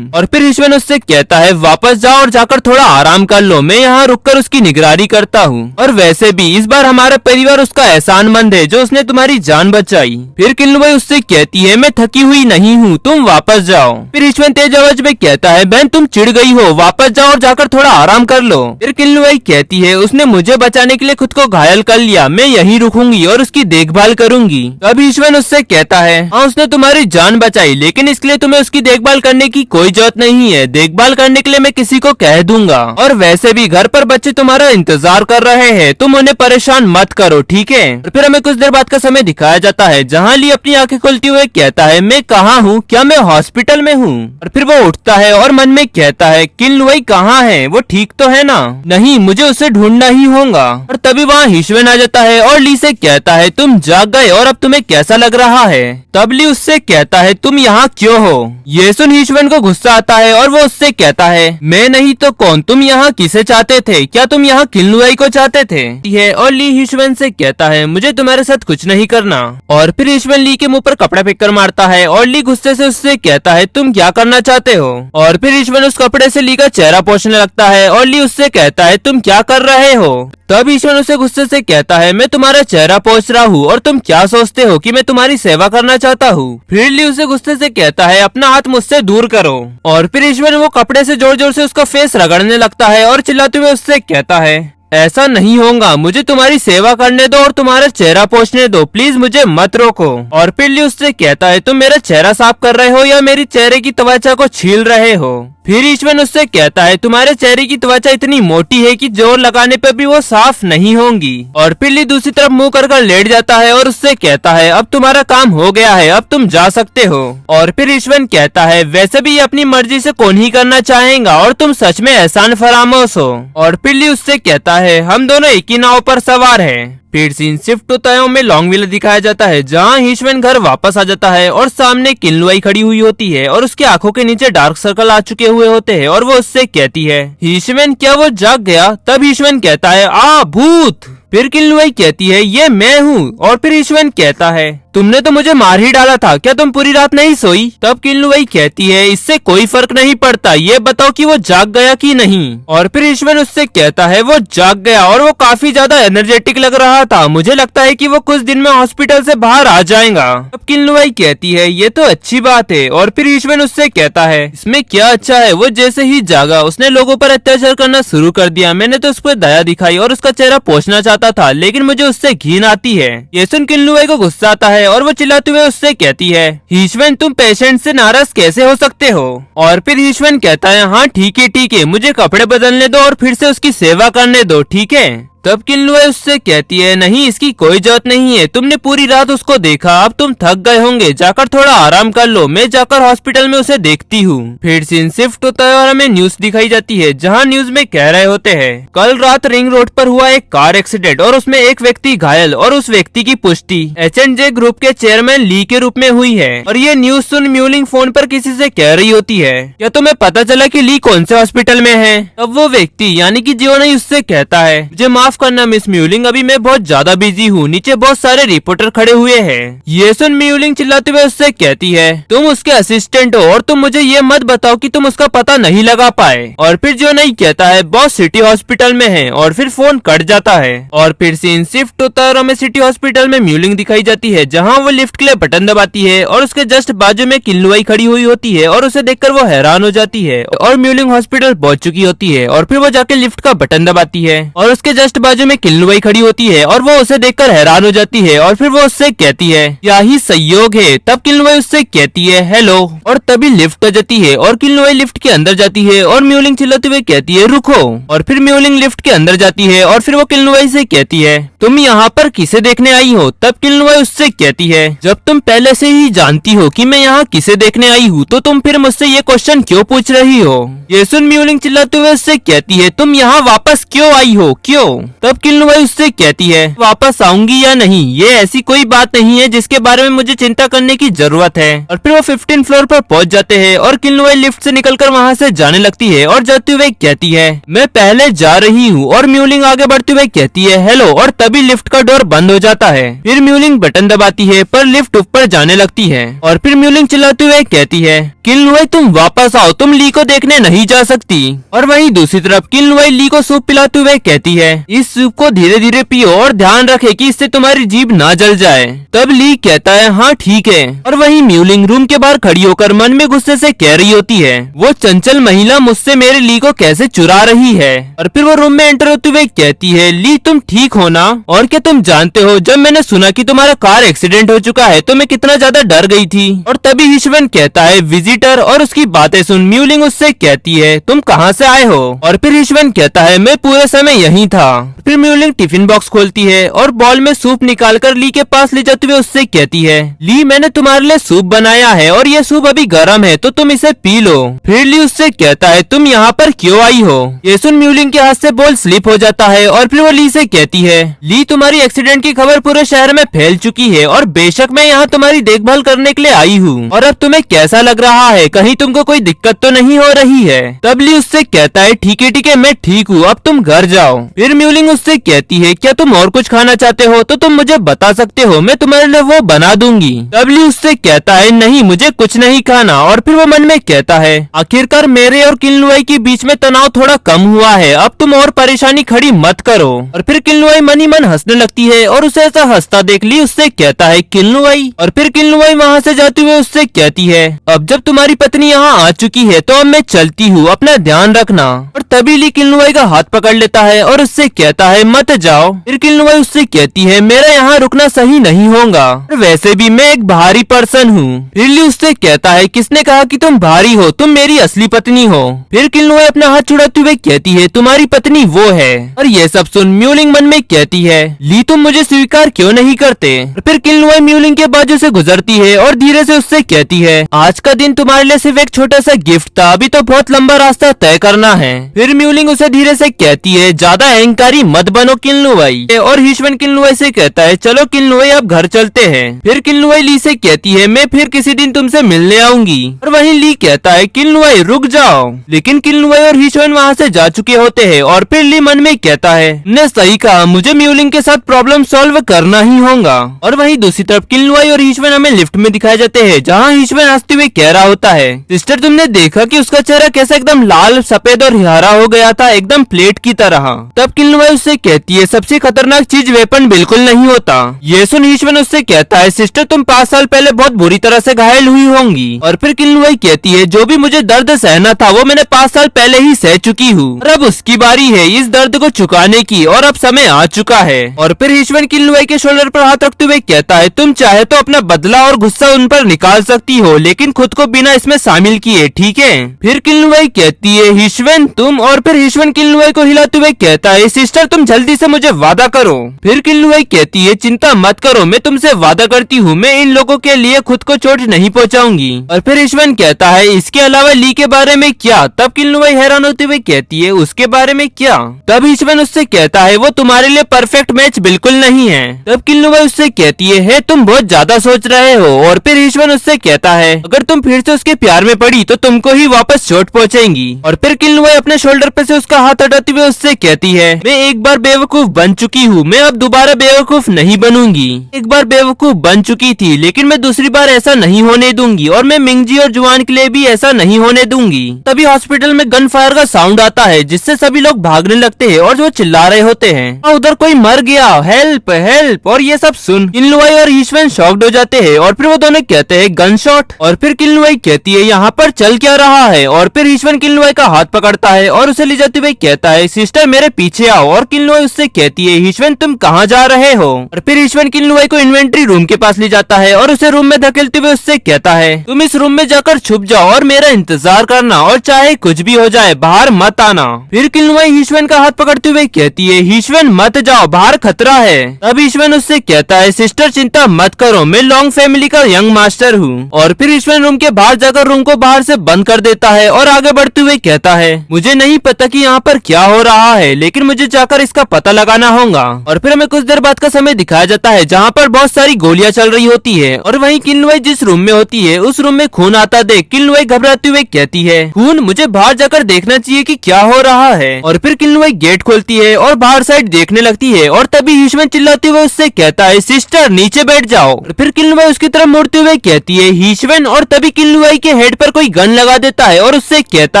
और फिर हीशवेन उससे कहता है, वापस जाओ और जाकर थोड़ा आराम कर लो, मैं यहाँ रुककर उसकी निगरानी करता हूँ। और वैसे भी इस बार हमारा परिवार उसका एहसानमंद है जो उसने तुम्हारी जान बचाई। फिर किलनुआई उससे कहती है, मैं थकी हुई नहीं हूँ, तुम वापस जाओ। फिर हीशवेन तेज आवाज में कहता है, बहन तुम चिढ़ गई हो, वापस जाओ और जाकर थोड़ा आराम कर लो। फिर किलनुआई कहती है, उसने मुझे बचाने के लिए खुद को घायल कर लिया, मैं यहीं रुकूंगी और उसकी देखभाल करूंगी। तब हीशवेन उससे कहता है, हाँ उसने तुम्हारी जान बचाई, लेकिन इसके लिए तुम्हें उसकी देखभाल करने की कोई जरूरत नहीं है, देखभाल करने के लिए मैं किसी को कह दूंगा। और वैसे भी घर पर बच्चे तुम्हारा इंतजार कर रहे हैं, तुम उन्हें परेशान मत करो, ठीक है। और फिर हमें कुछ देर बाद का समय दिखाया जाता है, जहाँ ली अपनी आंखें खोलते हुए कहता है, मैं कहाँ हूँ, क्या मैं हॉस्पिटल में हूँ। और फिर वो उठता है और मन में कहता है, किलनुआई कहाँ है, वो ठीक तो है ना। नहीं, मुझे उसे ढूंढना ही होगा। और तभी वहाँ हीशवेन आ जाता है और ली से कहता है, तुम जाग गए और अब तुम्हें कैसा लग रहा है। तब ली उससे कहता है, तुम यहाँ क्यों हो। ये सुन हीशवेन को गुस्सा आता है और वो उससे कहता है, मैं नहीं तो कौन, तुम यहाँ किसे चाहते थे, क्या तुम यहाँ किलनुआई को चाहते थे। और ली हीशवेन से कहता है, मुझे तुम्हारे साथ कुछ नहीं करना। और फिर हीशवेन ली के मुंह पर कपड़ा फेंक कर मारता है और ली गुस्से से उससे कहता है, तुम क्या करना चाहते हो। और फिर हीशवेन उस कपड़े से ली का चेहरा पोंछने लगता है और ली उससे कहता है, तुम क्या कर रहे हो। तब हीशवेन उसे गुस्से से कहता है, मैं तुम्हारा चेहरा पोंछ रहा हूँ और तुम क्या सोचते हो कि मैं तुम्हारी सेवा करना चाहता हूँ। फिर ली उसे गुस्से से कहता है, अपना हाथ मुझसे दूर करो। और फिर हीशवेन वो कपड़े से जोर जोर से उसका फेस रगड़ने लगता है और चिल्लाते हुए उससे कहता है, ऐसा नहीं होगा, मुझे तुम्हारी सेवा करने दो और तुम्हारा चेहरा पोंछने दो, प्लीज मुझे मत रोको। और फिर ली उससे कहता है तुम मेरा चेहरा साफ कर रहे हो या मेरी चेहरे की त्वचा को छील रहे हो। फिर ईश्वन उससे कहता है तुम्हारे चेहरे की त्वचा इतनी मोटी है कि जोर लगाने पर भी वो साफ नहीं होंगी। और फिर ली दूसरी तरफ मुंह कर लेट जाता है और उससे कहता है अब तुम्हारा काम हो गया है, अब तुम जा सकते हो। और फिर ईश्वन कहता है वैसे भी ये अपनी मर्जी से कौन ही करना चाहेगा और तुम सच में एहसान फरामोश हो। और फिर ली उससे कहता है हम दोनों एक ही नाव पर सवार हैं। फिर सीन शिफ्ट होता है, हमें लॉन्गविला दिखाया जाता है जहाँ ईश्वन घर वापस आ जाता है और सामने किन्लुआई खड़ी हुई होती है और उसकी आंखों के नीचे डार्क सर्कल आ चुके हुए होते हैं और वो उससे कहती है ईश्वन क्या वो जाग गया? तब ईश्वन कहता है आ भूत। फिर किन्लुआई कहती है ये मैं हूँ। और फिर ईश्वन कहता है तुमने तो मुझे मार ही डाला था, क्या तुम पूरी रात नहीं सोई? तब किन्लुआई कहती है इससे कोई फर्क नहीं पड़ता, ये बताओ कि वो जाग गया कि नहीं। और फिर ईश्वन उससे कहता है वो जाग गया और वो काफी ज्यादा एनर्जेटिक लग रहा था, मुझे लगता है कि वो कुछ दिन में हॉस्पिटल से बाहर आ जाएगा। तब किन्लुआई कहती है ये तो अच्छी बात है। और फिर ईश्वन उससे कहता है इसमें क्या अच्छा है, वो जैसे ही जागा उसने लोगों पर अत्याचार करना शुरू कर दिया, मैंने तो उस पर दया दिखाई और उसका चेहरा पोंछना चाहता था लेकिन मुझे उससे घिन आती है। ये सुन किन्लुआई को गुस्सा आता है और वो चिल्लाते हुए उससे कहती है ईश्वन तुम पेशेंट से नाराज कैसे हो सकते हो? और फिर ईश्वन कहता है हाँ ठीक है, मुझे कपड़े बदलने दो और फिर से उसकी सेवा करने दो, ठीक है। तब किन्लुआई उससे कहती है नहीं इसकी कोई जरूरत नहीं है, तुमने पूरी रात उसको देखा, अब तुम थक गए होंगे, जाकर थोड़ा आराम कर लो, मैं जाकर हॉस्पिटल में उसे देखती हूँ। फिर सीन शिफ्ट होता है और हमें न्यूज दिखाई जाती है जहाँ न्यूज में कह रहे होते हैं कल रात रिंग रोड पर हुआ एक कार एक्सीडेंट और उसमें एक व्यक्ति घायल और उस व्यक्ति की पुष्टि H&J ग्रुप के चेयरमैन ली के रूप में हुई है। और ये न्यूज सुन म्यूलिंग फोन पर किसी से कह रही होती है क्या तुम्हें पता चला कि ली कौन से हॉस्पिटल में है? तब वो व्यक्ति यानी कि जियोनाई उससे कहता है मुझे माफ करना मिस म्यूलिंग, अभी मैं बहुत ज्यादा बिजी हूँ, नीचे बहुत सारे रिपोर्टर खड़े हुए हैं। ये सुन म्यूलिंग चिल्लाते हुए उससे कहती है तुम उसके असिस्टेंट हो और तुम मुझे ये मत बताओ कि तुम उसका पता नहीं लगा पाए। और फिर जो नहीं कहता है बॉस सिटी हॉस्पिटल में है और फिर फोन कट जाता है। और फिर सीन शिफ्ट होता है और हमें सिटी हॉस्पिटल में म्यूलिंग दिखाई जाती है जहाँ वो लिफ्ट के लिए बटन दबाती है और उसके जस्ट बाजू में किन्लुआई खड़ी हुई होती है और उसे देखकर वो हैरान हो जाती है और म्यूलिंग हॉस्पिटल पहुंच चुकी होती है। और फिर वो जाके लिफ्ट का बटन दबाती है और उसके जस्ट बाजू में किन्लुआई खड़ी होती है और वो उसे देखकर हैरान हो जाती है और फिर वो उससे कहती है क्या ही संयोग है। तब किन्लुआई उससे कहती है हेलो और तभी लिफ्ट आ जाती है और किन्लुआई लिफ्ट के अंदर जाती है और म्यूलिंग चिल्लाते हुए कहती है रुको। और फिर म्यूलिंग लिफ्ट के अंदर जाती है और फिर वो किन्लुआई से कहती है तुम यहाँ पर किसे देखने आई हो? तब किन्लुआई उससे कहती है जब तुम पहले से ही जानती हो कि मैं यहाँ किसे देखने आई हूँ तो तुम फिर मुझसे ये क्वेश्चन क्यों पूछ रही हो? ये सुन म्यूलिंग चिल्लाते हुए उससे कहती है तुम यहाँ वापस क्यों आई हो, क्यों? तब किन्लुआई उससे कहती है वापस आऊंगी या नहीं ये ऐसी कोई बात नहीं है जिसके बारे में मुझे चिंता करने की जरूरत है। और फिर वो 15 फ्लोर पर पहुंच जाते हैं और किन्लुआई लिफ्ट से निकलकर वहां से जाने लगती है और जाते हुए कहती है मैं पहले जा रही हूँ। और म्यूलिंग आगे बढ़ते हुए कहती है हेलो और तभी लिफ्ट का डोर बंद हो जाता है। फिर म्यूलिंग बटन दबाती है पर लिफ्ट ऊपर जाने लगती है। और फिर म्यूलिंग चिल्लाते हुए कहती है किन्लुआई तुम वापस आओ, तुम ली को देखने नहीं जा सकती। और वहीं दूसरी तरफ किन्लुआई ली को सूप पिलाते हुए कहती है इस सूप को धीरे धीरे पियो और ध्यान रखे कि इससे तुम्हारी जीभ ना जल जाए। तब ली कहता है हाँ ठीक है। और वहीं म्यूलिंग रूम के बाहर खड़ी होकर मन में गुस्से से कह रही होती है वो चंचल महिला मुझसे मेरे ली को कैसे चुरा रही है। और फिर वो रूम में एंटर होते हुए कहती है ली तुम ठीक हो ना? और क्या तुम जानते हो जब मैंने सुना कि तुम्हारा कार एक्सीडेंट हो चुका है तो मैं कितना ज्यादा डर गई थी। और तभी ईश्वन कहता है विजिटर और उसकी बातें सुन म्यूलिंग उससे कहती है तुम कहाँ से आए हो? और फिर ईश्वन कहता है मैं पूरे समय यहीं था। फिर म्यूलिंग टिफिन बॉक्स खोलती है और बॉल में सूप निकालकर ली के पास ले जाते हुए उससे कहती है ली मैंने तुम्हारे लिए सूप बनाया है और ये सूप अभी गर्म है तो तुम इसे पी लो। फिर ली उससे कहता है तुम यहाँ पर क्यों आई हो? ये सुन म्यूलिंग के हाथ से बॉल स्लिप हो जाता है और फिर वो ली से कहती है ली तुम्हारी एक्सीडेंट की खबर पूरे शहर में फैल चुकी है और बेशक मैं यहाँ तुम्हारी देखभाल करने के लिए आई हूँ। और अब तुम्हें कैसा लग रहा है, कहीं तुमको कोई दिक्कत तो नहीं हो रही है? तब ली उससे कहता है ठीक है मैं ठीक हूँ, अब तुम घर जाओ। फिर म्यूलिंग उससे कहती है क्या तुम और कुछ खाना चाहते हो तो तुम मुझे बता सकते हो, मैं तुम्हारे लिए वो बना दूंगी। तब ली उससे कहता है नहीं मुझे कुछ नहीं खाना। और फिर वो मन में कहता है आखिरकार मेरे और किन्लुआई के बीच में तनाव थोड़ा कम हुआ है, अब तुम और परेशानी खड़ी मत करो। और फिर किन्लुआई मन ही मन हंसने लगती है और उसे ऐसा हंसता देख ली उससे कहता है किन्लुआई। और फिर किन्लुआई वहाँ से जाते हुए उससे कहती है अब जब तुम्हारी पत्नी यहाँ आ चुकी है तो अब मैं चलती हूँ, अपना ध्यान रखना। और तभी ली किन्लुआई का हाथ पकड़ लेता है और उससे कहता है मत जाओ। फिर किल्लुआई उससे कहती है मेरा यहाँ रुकना सही नहीं होगा, वैसे भी मैं एक भारी पर्सन हूँ। फिर ली उससे कहता है किसने कहा कि तुम भारी हो, तुम मेरी असली पत्नी हो। फिर किल्लुआई अपना हाथ छुड़ाते हुए कहती है तुम्हारी पत्नी वो है। और ये सब सुन म्यूलिंग मन में कहती है ली तुम मुझे स्वीकार क्यों नहीं करते। और फिर किल्लुआई म्यूलिंग के बाजू से गुजरती है और धीरे से उससे कहती है आज का दिन तुम्हारे लिए सिर्फ एक छोटा सा गिफ्ट था, अभी तो बहुत लंबा रास्ता तय करना है। फिर म्यूलिंग उसे धीरे से कहती है ज्यादा अहंकारी मत बनो किल्लुआई। और हिशवन किल्लुआई से कहता है चलो किल्लुआई अब घर चलते हैं। फिर किल्लुआई ली से कहती है मैं फिर किसी दिन तुमसे मिलने आऊंगी। और वहीं ली कहता है किल्लुआई रुक जाओ, लेकिन किल्लुआई और हिशवन वहाँ से जा चुके होते हैं। और फिर ली मन में कहता है ने सही कहा, मुझे म्यूलिंग के साथ प्रॉब्लम सॉल्व करना ही होगा। और वहीं दूसरी तरफ किल्लुआई और हिशवन हमें लिफ्ट में दिखाए जाते हैं, जहाँ हिशवन हंसते हुए कह रहा होता है सिस्टर तुमने देखा कि उसका चेहरा कैसा एकदम लाल सफेद और हरा हो गया था, एकदम प्लेट की तरह। तब किल्लुआई उससे कहती है सबसे खतरनाक चीज वेपन बिल्कुल नहीं होता। ये सुन हिशवन उससे कहता है सिस्टर तुम 5 साल पहले बहुत बुरी तरह से घायल हुई होंगी। और फिर किल्लुआई कहती है जो भी मुझे दर्द सहना था वो मैंने 5 साल पहले ही सह चुकी हूँ, और अब उसकी बारी है इस दर्द को चुकाने की, और अब समय आ चुका है। और फिर हिशवन किल्लुआई के शोल्डर पर हाथ रखते हुए कहता है तुम चाहे तो अपना बदला और गुस्सा उन पर निकाल सकती हो, लेकिन खुद को बिना इसमें शामिल किए, ठीक है। फिर किल्लुआई कहती है हिशवन तुम। और फिर हिशवन किल्लुआई को हिलाते हुए कहता है सिस्टर तुम जल्दी से मुझे वादा करो। फिर किल्लुआई कहती है चिंता मत करो, मैं तुमसे वादा करती हूँ मैं इन लोगों के लिए खुद को चोट नहीं पहुँचाऊंगी। और फिर हिशवन कहता है इसके अलावा ली के बारे में क्या। तब किल्लुआई हैरान होते हुए कहती है उसके बारे में क्या। तब हिशवन उससे कहता है वो तुम्हारे लिए परफेक्ट मैच बिल्कुल नहीं है। तब किल्लुआई उससे कहती है तुम बहुत ज्यादा सोच रहे हो। और फिर हिशवन उससे कहता है अगर तुम फिर से उसके प्यार में पड़ी तो तुमको ही वापस चोट पहुंचेगी। और फिर किल्लुआई अपने शोल्डर पे से उसका हाथ हटाते हुए उससे कहती है मैं एक बार बेवकूफ बन चुकी हूँ, मैं अब दोबारा बेवकूफ नहीं बनूंगी। एक बार बेवकूफ बन चुकी थी लेकिन मैं दूसरी बार ऐसा नहीं होने दूंगी, और मैं मिंगजी और जुआन के लिए भी ऐसा नहीं होने दूंगी। तभी हॉस्पिटल में गन फायर का साउंड आता है जिससे सभी लोग भागने लगते हैं और जो चिल्ला रहे होते हैं उधर कोई मर गया, हेल्प हेल्प। और ये सब सुन किल्लुआई और हिशवन शॉक्ड हो जाते हैं। और फिर वो दोनों कहते हैं गन शॉट। और फिर किल्लुआई कहती है यहाँ पर चल क्या रहा है। और फिर हिशवन किल्लुआई का हाथ पकड़ता है और उसे ले जाते हुए कहता है सिस्टर मेरे पीछे आओ। और किल्लुआई उससे कहती है हिशवन तुम कहाँ जा रहे हो। और फिर हिशवन किल्लुआई को इन्वेंट्री रूम के पास ले जाता है और उसे रूम में धकेलते हुए उससे कहता है तुम इस रूम में जाकर छुप जाओ और मेरा इंतजार करना, और चाहे कुछ भी हो जाए बाहर मत आना। फिर किल्लुआई हिशवन का हाथ पकड़ते हुए कहती है हिशवन मत जाओ, बाहर खतरा है। तब हिशवन उससे कहता है सिस्टर चिंता मत करो, मैं लॉन्ग फैमिली का यंग मास्टर हूँ। और फिर हिशवन रूम के बाहर जाकर रूम को बाहर से बंद कर देता है और आगे बढ़ते हुए कहता है मुझे नहीं पता कि यहाँ पर क्या हो रहा है, लेकिन मुझे जाकर इसका पता लगाना होगा। और फिर हमें कुछ देर बाद का समय दिखाया जाता है जहाँ पर बहुत सारी गोलियां चल रही होती है। और वहीं किल्लुआई जिस रूम में होती है उस रूम में खून आता देख किल्लुआई घबराते हुए कहती है खून, मुझे बाहर जाकर देखना चाहिए कि क्या हो रहा है। और फिर किल्लुआई गेट खोलती है और बाहर साइड देखने लगती है। और तभी हिशवन चिल्लाते हुए उससे कहता है सिस्टर नीचे बैठ जाओ। और फिर किल्लुआई उसकी तरफ मुड़ते हुए कहती है हिशवन। और तभी किल्लुआई के हेड पर कोई गन लगा देता है और उससे कहता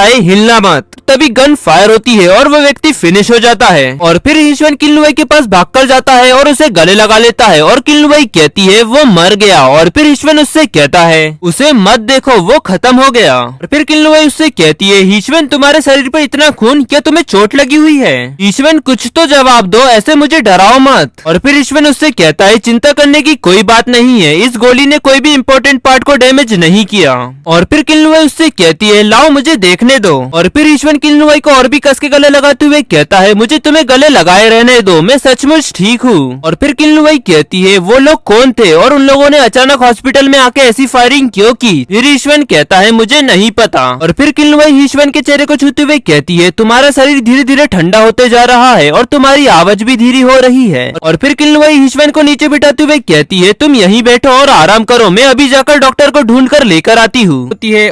है हिलना मत। तभी गन फायर होती है और वो व्यक्ति फिनिश हो जाता है। और फिर हिशवन किल्लुआई के पास भागकर जाता है और उसे गले लगा लेता है। और किल्लुआई कहती है वो मर गया। और फिर हिशवन उससे कहता है उसे मत देखो वो खत्म हो गया। और फिर किल्लुआई उससे कहती है हिशवन तुम्हारे शरीर पर इतना खून, क्या तुम्हें चोट लगी हुई है। हिशवन कुछ तो जवाब दो, ऐसे मुझे डराओ मत। और फिर हिशवन उससे कहता है चिंता करने की कोई बात नहीं है, इस गोली ने कोई भी इम्पोर्टेंट पार्ट को डैमेज नहीं किया। और फिर किल्लुआई उससे कहती है लाओ मुझे देखने दो। और फिर हिशवन किल्लुआई को और भी कस के गले लगाते हुए कहता है मुझे तुम्हें गले लगाए रहने दो, मैं सचमुच ठीक हूँ। और फिर किल्लुआई कहती है वो लोग कौन थे और उन लोगों ने अचानक हॉस्पिटल में आके ऐसी फायरिंग क्यों की। फिर हिशवन कहता है मुझे नहीं पता। और फिर किल्लुआई हिशवन के चेहरे को छूते हुए कहती है तुम्हारा शरीर धीरे धीरे ठंडा होते जा रहा है और तुम्हारी आवाज भी धीरे हो रही है। और फिर किल्लुआई हिशवन को नीचे बिठाते हुए कहती है तुम यहीं बैठो और आराम करो, मैं अभी जाकर डॉक्टर को ढूंढ कर लेकर आती हूँ।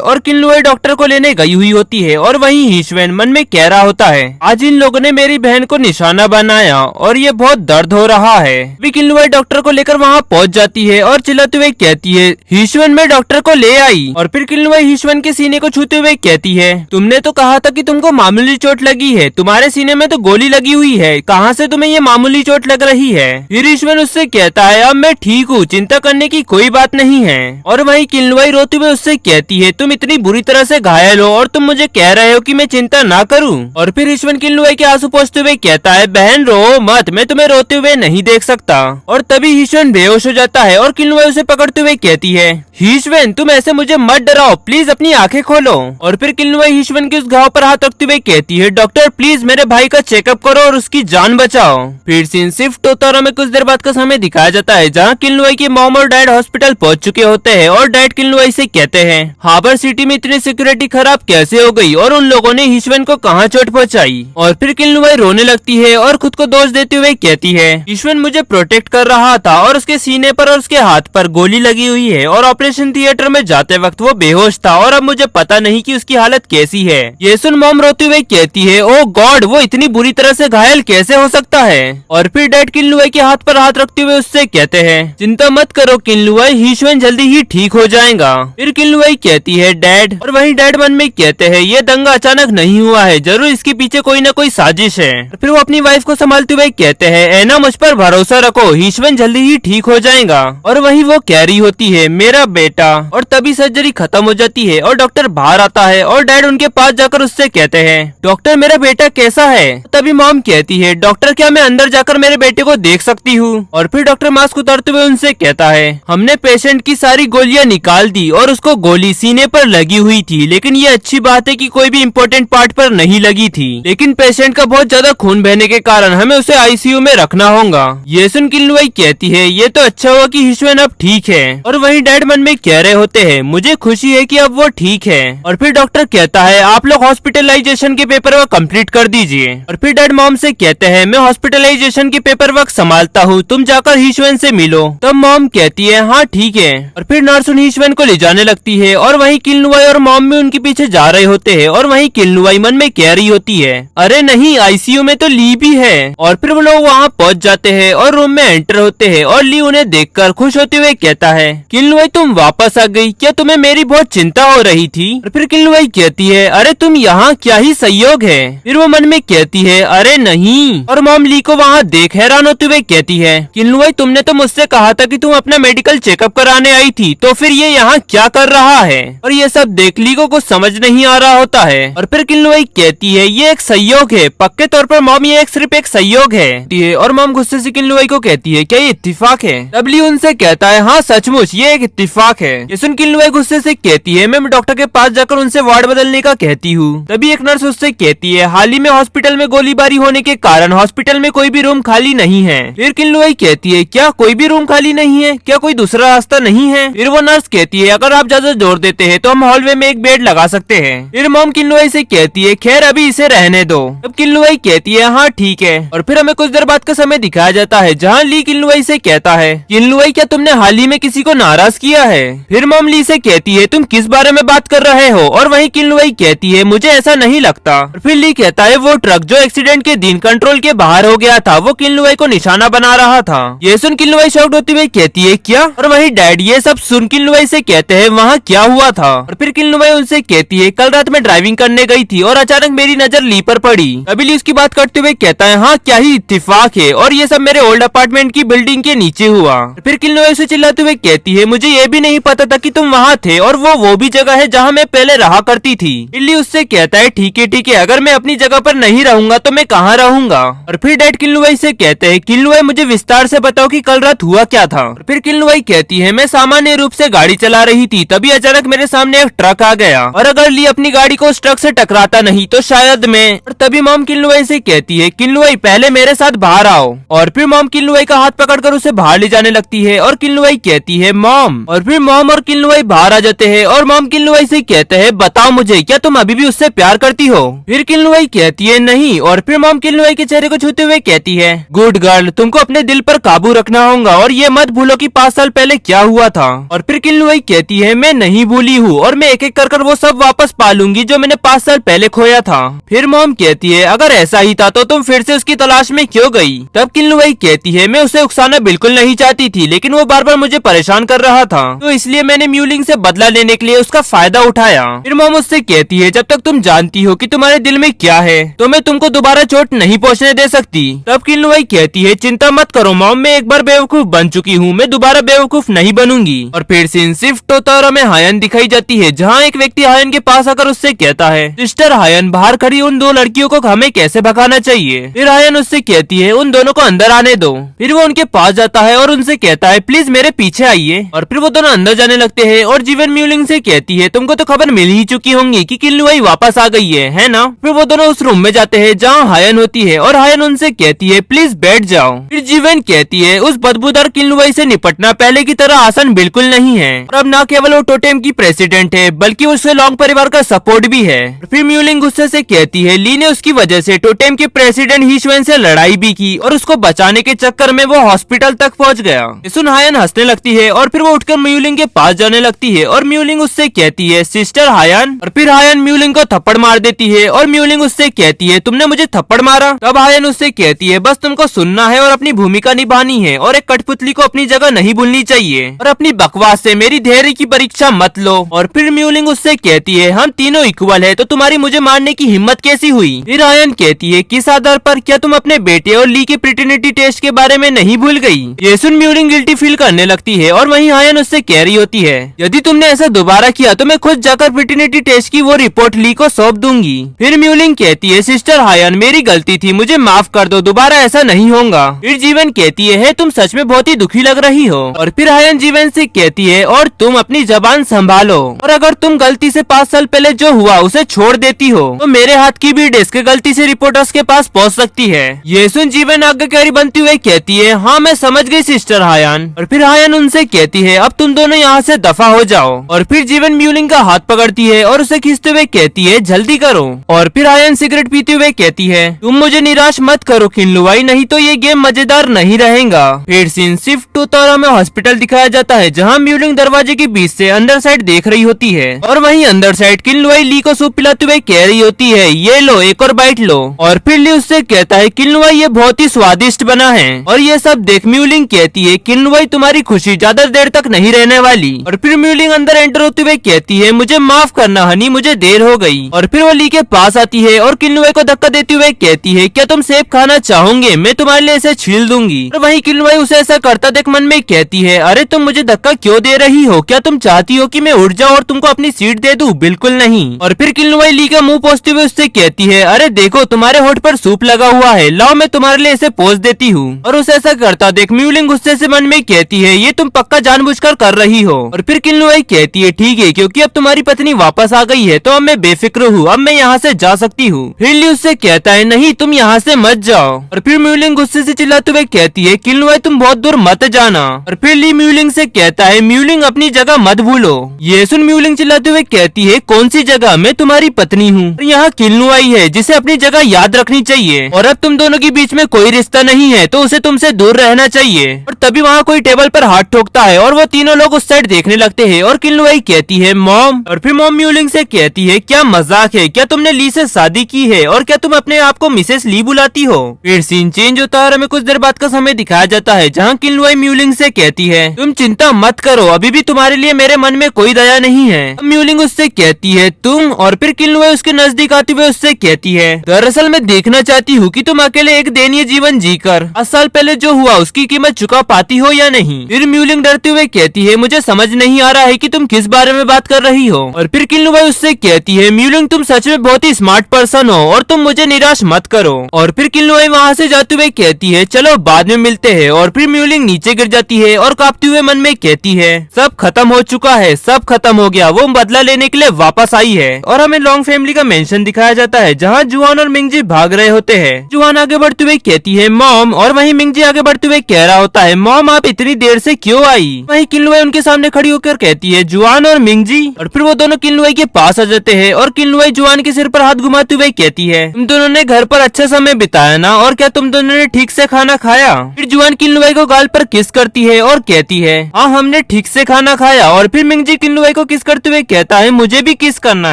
और किल्लुआई डॉक्टर को लेने गई हुई होती है। और वहीं हिशवन मन में कह रहा होता है आज इन लोगों ने मेरी बहन को निशाना बनाया और ये बहुत दर्द हो रहा है। अभी किल्लुआई डॉक्टर को लेकर वहाँ पहुँच जाती है और चिल्लाते हुए कहती है हिशवन मैं डॉक्टर को ले आई। और फिर किल्लुआई हिशवन के सीने को छूते हुए कहती है तुमने तो कहा था कि तुमको मामूली चोट लगी है, तुम्हारे सीने में तो गोली लगी हुई है, कहाँ से तुम्हें ये मामूली चोट लग रही है। फिर हिशवन उससे कहता है अब मैं ठीक हूँ, चिंता करने की कोई बात नहीं है। और वहीं किल्लुआई रोते हुए उससे कहती है तुम इतनी बुरी तरह से घायल हो और तुम मुझे कह रहे हो कि मैं चिंता ना करूं। और फिर हिशवन किल्लुआई के आंसू पोंछते हुए कहता है बहन रो मत, मैं तुम्हें रोते हुए नहीं देख सकता। और तभी हिशवन बेहोश हो जाता है और किलनुआई उसे पकड़ते हुए कहती है हिशवन तुम ऐसे मुझे मत डराओ, प्लीज अपनी आंखें खोलो। और फिर किलनुआई हिशवन के उस घाव पर हाथ रखते हुए कहती है डॉक्टर प्लीज मेरे भाई का चेकअप करो और उसकी जान बचाओ। फिर सीन शिफ्ट होता है और हमें कुछ देर बाद का समय दिखाया जाता है जहाँ किलनुआई की मॉम और डैड हॉस्पिटल पहुंच चुके होते हैं और डैड किलनुआई से कहते हैं हार्बर सिटी में इतनी सिक्योरिटी खराब कैसे हो गई और उन लोगों ने हिशवन को कहाँ चोट पहुँचाई। और फिर किलनुआई रोने लगती है और खुद को दोष देते हुए कहती है हिशवन मुझे प्रोटेक्ट कर रहा था और उसके सीने पर और उसके हाथ पर गोली लगी हुई है और ऑपरेशन थिएटर में जाते वक्त वो बेहोश था और अब मुझे पता नहीं कि उसकी हालत कैसी है। ये सुन मॉम रोते हुए कहती है ओ गॉड वो इतनी बुरी तरह से घायल कैसे हो सकता है। और फिर डैड किलनुआई के हाथ पर हाथ रखते हुए उससे कहते हैं चिंता मत करो किलनुआई, हिशवन जल्दी ही ठीक हो जाएगा। फिर किलनुआई कहती है डैड, और वहीं डैड मन में कहते हैं ये दंगा अचानक नहीं हुआ है, जरूर इसके पीछे कोई न कोई साजिश है। फिर वो अपनी वाइफ को संभालते हुए कहते हैं एना मुझ पर भरोसा रखो, हिशवन जल्दी ही ठीक हो जाएगा। और वहीं वो कह रही होती है मेरा बेटा। और तभी सर्जरी खत्म हो जाती है और डॉक्टर बाहर आता है और डैड उनके पास जाकर उससे कहते हैं डॉक्टर मेरा बेटा कैसा है। तभी मॉम कहती है डॉक्टर क्या मैं अंदर जाकर मेरे बेटे को देख सकती हूँ। और फिर डॉक्टर मास्क उतारते हुए उनसे कहता है हमने पेशेंट की सारी गोलियां निकाल दी और उसको गोली सीने पर लगी हुई थी, लेकिन ये अच्छी बात है कि कोई भी इम्पोर्टेंट पार्ट पर नहीं लगी थी, लेकिन पेशेंट का बहुत ज्यादा खून बहने के कारण हमें उसे आईसीयू में रखना होगा। ये सुन किलनुआई कहती है ये तो अच्छा हुआ कि हिशवन अब ठीक है। और वहीं डैड मन में कह रहे होते हैं मुझे खुशी है कि अब वो ठीक है। और फिर डॉक्टर कहता है आप लोग हॉस्पिटलाइजेशन के पेपर वर्क कम्प्लीट कर दीजिए। और फिर डैड मॉम से कहते हैं मैं हॉस्पिटलाइजेशन के पेपर वर्क संभालता हूँ, तुम जाकर हिशवन से मिलो। तब मॉम कहती है हाँ ठीक है। और फिर नर्स उन हिशवन को ले जाने लगती है और वहीं किलनुआई और मॉम भी उनके पीछे जा रहे होते हैं। और वहीं किलनुआई मन में कह रही होती है अरे नहीं आईसीयू में तो ली भी है। और फिर वो लोग वहाँ पहुँच जाते हैं और रूम में एंटर होते हैं और ली उन्हें देखकर खुश होते हुए कहता है किलनुआई तुम वापस आ गई, क्या तुम्हें मेरी बहुत चिंता हो रही थी। और फिर किलनुआई कहती है अरे तुम यहाँ क्या ही संयोग है। फिर वो मन में कहती है अरे नहीं। और मॉम ली को वहाँ देख हैरान होते हुए कहती है किलनुआई तुमने तो मुझसे कहा था कि तुम अपना मेडिकल चेकअप कराने आई थी, तो फिर ये यहाँ क्या कर रहा है। और ये सब देख ली को कुछ समझ नहीं आ रहा होता है। और फिर किलनुआई कहती है ये एक संयोग है, पक्के तौर पर मॉम ये सिर्फ एक संयोग है। और मॉम गुस्से से किलनुआई को कहती है क्या ये इत्तेफाक है। तब ली उनसे कहता है हाँ सचमुच ये एक इत्तेफाक है। ये सुन किलनुआई गुस्से से कहती है मैं डॉक्टर के पास जाकर उनसे वार्ड बदलने का कहती हूँ। तभी एक नर्स उससे कहती है हाल ही में हॉस्पिटल में गोलीबारी होने के कारण हॉस्पिटल में कोई भी रूम खाली नहीं है। फिर किलनुआई कहती है क्या कोई भी रूम खाली नहीं है, क्या कोई दूसरा रास्ता नहीं है। फिर वो नर्स कहती है अगर आप ज्यादा जोर देते हैं तो हम हॉलवे में एक बेड लगा सकते हैं। फिर मॉम किलनुआई से कहती है खैर अभी इसे रहने दो। तब किलनुआई कहती है हाँ ठीक है। और फिर हमें कुछ देर बाद का समय दिखाया जाता है जहाँ ली किलनुआई से कहता है किलनुआई क्या तुमने हाल ही में किसी को नाराज किया है। फिर मॉम ली से कहती है तुम किस बारे में बात कर रहे हो। और वहीं किलनुआई कहती है मुझे ऐसा नहीं लगता। और फिर ली कहता है वो ट्रक जो एक्सीडेंट के दिन कंट्रोल के बाहर हो गया था वो किलनुआई को निशाना बना रहा था। ये सुन किलनुआई शॉक्ड होती हुई कहती है क्या। और वहीं डैड ये सब सुन किलनुआई से कहते हैं वहाँ क्या हुआ था। और फिर किलनुआई उनसे कहती है कल रात में ड्राइविंग करने गई थी और अचानक मेरी नजर ली पर पड़ी। अभी ली उसकी बात करते हुए कहता है हाँ क्या ही इत्तेफाक है, और ये सब मेरे ओल्ड अपार्टमेंट की बिल्डिंग के नीचे हुआ। फिर किलनुआई उसे चिल्लाते हुए कहती है मुझे ये भी नहीं पता था कि तुम वहाँ थे और वो भी जगह है जहाँ मैं पहले रहा करती थी। ली उससे कहता है ठीक है अगर मैं अपनी जगह पर नहीं रहूंगा तो मैं कहाँ रहूंगा। और फिर डैड किलनुआई से कहते हैं किलनुआई मुझे विस्तार से बताओ कि कल रात हुआ क्या था। और फिर किलनुआई कहती है मैं सामान्य रूप से गाड़ी चला रही थी, तभी अचानक मेरे सामने एक ट्रक आ गया और अगर ली अपनी गाड़ी को उस ट्रक से टकराता नहीं तो शायद मैं। और तभी मॉम किलनुआई से कहती है किलनुआई पहले मेरे साथ बाहर आओ। और फिर मॉम किलनुआई का हाथ पकड़कर उसे बाहर ले जाने लगती है और किलनुआई कहती है मॉम। और फिर मॉम और किलनुआई बाहर आ जाते हैं और मॉम किलनुआई से कहते हैं बताओ मुझे क्या तुम अभी भी उससे प्यार करती हो। फिर किलनुआई कहती है नहीं। और फिर मॉम किलनुआई के चेहरे को छूते हुए कहती है गुड गर्ल तुमको अपने दिल पर काबू रखना होगा और ये मत भूलो कि 5 साल पहले क्या हुआ था। और फिर किलनुआई कहती है मैं नहीं भूली हूँ और मैं एक एक कर वो सब वापस पा लूंगी जो मैंने 5 साल पहले खोया था। फिर मॉम कहती है अगर ऐसा ही था तो तुम फिर से उसकी तलाश में क्यों गई। तब किलनुआई कहती है मैं उसे उकसाना बिल्कुल नहीं चाहती थी, लेकिन वो बार बार मुझे परेशान कर रहा था तो इसलिए मैंने म्यूलिंग से बदला लेने के लिए उसका फायदा उठाया। फिर मॉम उससे कहती है जब तक तुम जानती हो कि तुम्हारे दिल में क्या है तो मैं तुमको दोबारा चोट नहीं पहुँचने दे सकती। तब किलनुआई कहती है चिंता मत करो मॉम, मैं एक बार बेवकूफ बन चुकी हूँ, मैं दोबारा बेवकूफ नहीं बनूंगी। और फिर सीन शिफ्ट होता है और हमें हायन दिखाई जाती है जहाँ एक व्यक्ति हायन के पास आकर उससे कहता है सिस्टर हायन बाहर खड़ी उन 2 लड़कियों को हमें कैसे भगाना आना चाहिए। फिर हायन उससे कहती है उन दोनों को अंदर आने दो। फिर वो उनके पास जाता है और उनसे कहता है प्लीज मेरे पीछे आइए। और फिर वो दोनों अंदर जाने लगते हैं और जीवन म्यूलिंग से कहती है तुमको तो खबर मिल ही चुकी होंगी कि किल्लुआई वापस आ गई है ना। फिर वो दोनों उस रूम में जाते हैं जहाँ हायन होती है और हायन उनसे कहती है प्लीज बैठ जाओ। फिर जीवन कहती है उस बदबूदार किल्लुआई से निपटना पहले की तरह आसान बिल्कुल नहीं है और अब न केवल वो टोटेम की प्रेसिडेंट है बल्कि उससे लॉन्ग परिवार का सपोर्ट भी है। फिर म्यूलिंग गुस्से से कहती है ली ने उसकी वजह से टोटेम के प्रेसिडेंट हिशवेन से लड़ाई भी की और उसको बचाने के चक्कर में वो हॉस्पिटल तक पहुंच गया। सुन हायन हंसने लगती है और फिर वो उठकर म्यूलिंग के पास जाने लगती है और म्यूलिंग उससे कहती है सिस्टर हायन। और फिर हायन म्यूलिंग को थप्पड़ मार देती है और म्यूलिंग उससे कहती है तुमने मुझे थप्पड़ मारा। तब हायन उससे कहती है बस तुमको सुनना है और अपनी भूमिका निभानी है और एक कठपुतली को अपनी जगह नहीं भूलनी चाहिए और अपनी बकवास से मेरी धैर्य की परीक्षा मत लो। और फिर म्यूलिंग उससे कहती है हम तीनों इक्वल है तो तुम्हारी मुझे मारने की हिम्मत कैसी हुई। फिर हायन कहती है किस आधार पर, क्या तुम अपने बेटे और ली के प्रेटर्निटी टेस्ट के बारे में नहीं भूल गई। ये सुन म्यूलिंग गिल्टी फील करने लगती है और वहीं हायन उससे कह रही होती है यदि तुमने ऐसा दोबारा किया तो मैं खुद जाकर प्रेटर्निटी टेस्ट की वो रिपोर्ट ली को सौंप दूंगी। फिर म्यूलिंग कहती है सिस्टर हायन मेरी गलती थी, मुझे माफ कर दो, दोबारा ऐसा नहीं होगा। फिर जीवन कहती है तुम सच में बहुत ही दुखी लग रही हो। और फिर हायन जीवन से कहती है और तुम अपनी जबान संभालो और अगर तुम गलती से 5 साल पहले जो हुआ उसे छोड़ देती हो तो मेरे हाथ की भी डेस्क गलती से रिपोर्टर्स के पास पहुंच सकती है। ये सुन जीवन आज्ञाकारी बनती हुई कहती है हाँ मैं समझ गई सिस्टर हायन। और फिर हायन उनसे कहती है अब तुम दोनों यहाँ से दफा हो जाओ। और फिर जीवन म्यूलिंग का हाथ पकड़ती है और उसे खींचते हुए कहती है जल्दी करो। और फिर हायन सिगरेट पीते हुए कहती है तुम मुझे निराश मत करो किल्लुआई, नहीं तो ये गेम मजेदार नहीं रहेगा। फिर सीन शिफ्ट टू तारा में हॉस्पिटल दिखाया जाता है जहाँ म्यूलिंग दरवाजे के बीच से अंदर साइड देख रही होती है और वहीं अंदर साइड किल्लुआई ली को सूप पिलाते हुए कह रही होती है ये लो एक और बाइट लो। और फिर ली उससे कहता है किल्लुआई ये बहुत ही स्वादिष्ट बना है। और ये सब देख म्यूलिंग कहती है किल्लुआई तुम्हारी खुशी ज्यादा देर तक नहीं रहने वाली। और फिर म्यूलिंग अंदर एंटर होते हुए कहती है मुझे माफ करना हनी, मुझे देर हो गई। और फिर वो ली के पास आती है और किल्लुआई को धक्का देते हुए कहती है क्या तुम सेब खाना चाहोगे, मैं तुम्हारे लिए इसे छील दूंगी। और वहीं किल्लुआई उसे ऐसा करता देख मन में कहती है अरे तुम मुझे धक्का क्यों दे रही हो, क्या तुम चाहती हो कि मैं उठ जाऊं और तुमको अपनी सीट दे दूं, बिल्कुल नहीं। और फिर किल्लुआई ली का मुंह पोंछते हुए उससे कहती है अरे देखो तुम्हारे होठ पर सूप लगा हुआ है, लाओ मैं तुम्हारे लिए इसे पोंछ देती हूँ। और उसे ऐसा करता देख म्यूलिंग गुस्से से मन में कहती है ये तुम पक्का जानबूझकर कर रही हो। और फिर किल्लुआई कहती है ठीक है क्योंकि अब तुम्हारी पत्नी वापस आ गई है तो अब मैं बेफिक्र हूँ, अब मैं यहाँ से जा सकती हूँ। फिर ली उससे कहता है नहीं तुम यहाँ से मत जाओ। और फिर म्यूलिंग गुस्से से चिल्लाते हुए कहती है किल्लुआई तुम बहुत दूर मत जाना। और फिर ली म्यूलिंग से कहता है म्यूलिंग अपनी जगह मत भूलो। ये सुन म्यूलिंग चिल्लाते हुए कहती है कौन सी जगह, मैं तुम्हारी पत्नी हूँ, यहाँ किल्लुआई है जिसे अपनी जगह याद रखनी चाहिए और अब तुम दोनों के बीच में कोई रिश्ता नहीं है तो उसे तुमसे दूर रहना चाहिए। और तभी वहाँ कोई टेबल पर हाथ ठोकता है और वो तीनों लोग उस साइड देखने लगते हैं और किल्लुआई कहती है मॉम। और फिर मॉम म्यूलिंग से कहती है क्या मजाक है, क्या तुमने ली से शादी की है और क्या तुम अपने आप को मिसेस ली बुलाती हो। फिर सीन चेंज होता है और हमें कुछ देर बाद का समय दिखाया जाता है जहाँ किल्लुआई म्यूलिंग से कहती है तुम चिंता मत करो, अभी भी तुम्हारे लिए मेरे मन में कोई दया नहीं है। म्यूलिंग उससे कहती है तुम। और फिर किल्लुआई उसके नजदीक आती हुए उससे कहती है दरअसल मैं देखना चाहती हूँ कि तुम अकेले एक दयनीय जीवन जीकर 10 साल पहले जो हुआ उसकी कीमत चुका पाती हो या नहीं। फिर म्यूलिंग डरते हुए कहती है मुझे समझ नहीं आ रहा है कि तुम किस बारे में बात कर रही हो। और फिर किल्लुआई उससे कहती है म्यूलिंग तुम सच में बहुत ही स्मार्ट पर्सन हो और तुम मुझे निराश मत करो। और फिर किल्लुआई वहाँ से जाते हुए कहती है चलो बाद में मिलते हैं। और फिर म्यूलिंग नीचे गिर जाती है और कांपते हुए मन में कहती है सब खत्म हो चुका है, सब खत्म हो गया, वो बदला लेने के लिए वापस आई है। और हमें लॉन्ग फैमिली का मेंशन दिखाया जाता है जहाँ जुआन और मिंगजी भाग रहे होते हैं। जुआन आगे बढ़ते हुए कहती है मॉम और वहीं मिंगजी आगे बढ़ते हुए कह रहा होता है मॉम आप इतनी देर से क्यों आई। वहीं किल्लुआई उनके सामने खड़ी होकर कहती है जुआन और मिंगजी। और फिर वो दोनों किल्लुआई के पास आ जाते हैं और किल्लुआई जुआन के सिर पर हाथ घुमाते हुए कहती है तुम दोनों ने घर पर अच्छा समय बिताया ना, और क्या तुम दोनों ने ठीक से खाना खाया। फिर जुआन किल्लुआई को गाल पर किस करती है और कहती है हाँ हमने ठीक से खाना खाया। और फिर मिंगजी किल्लुआई को किस करते हुए कहता है मुझे भी किस करना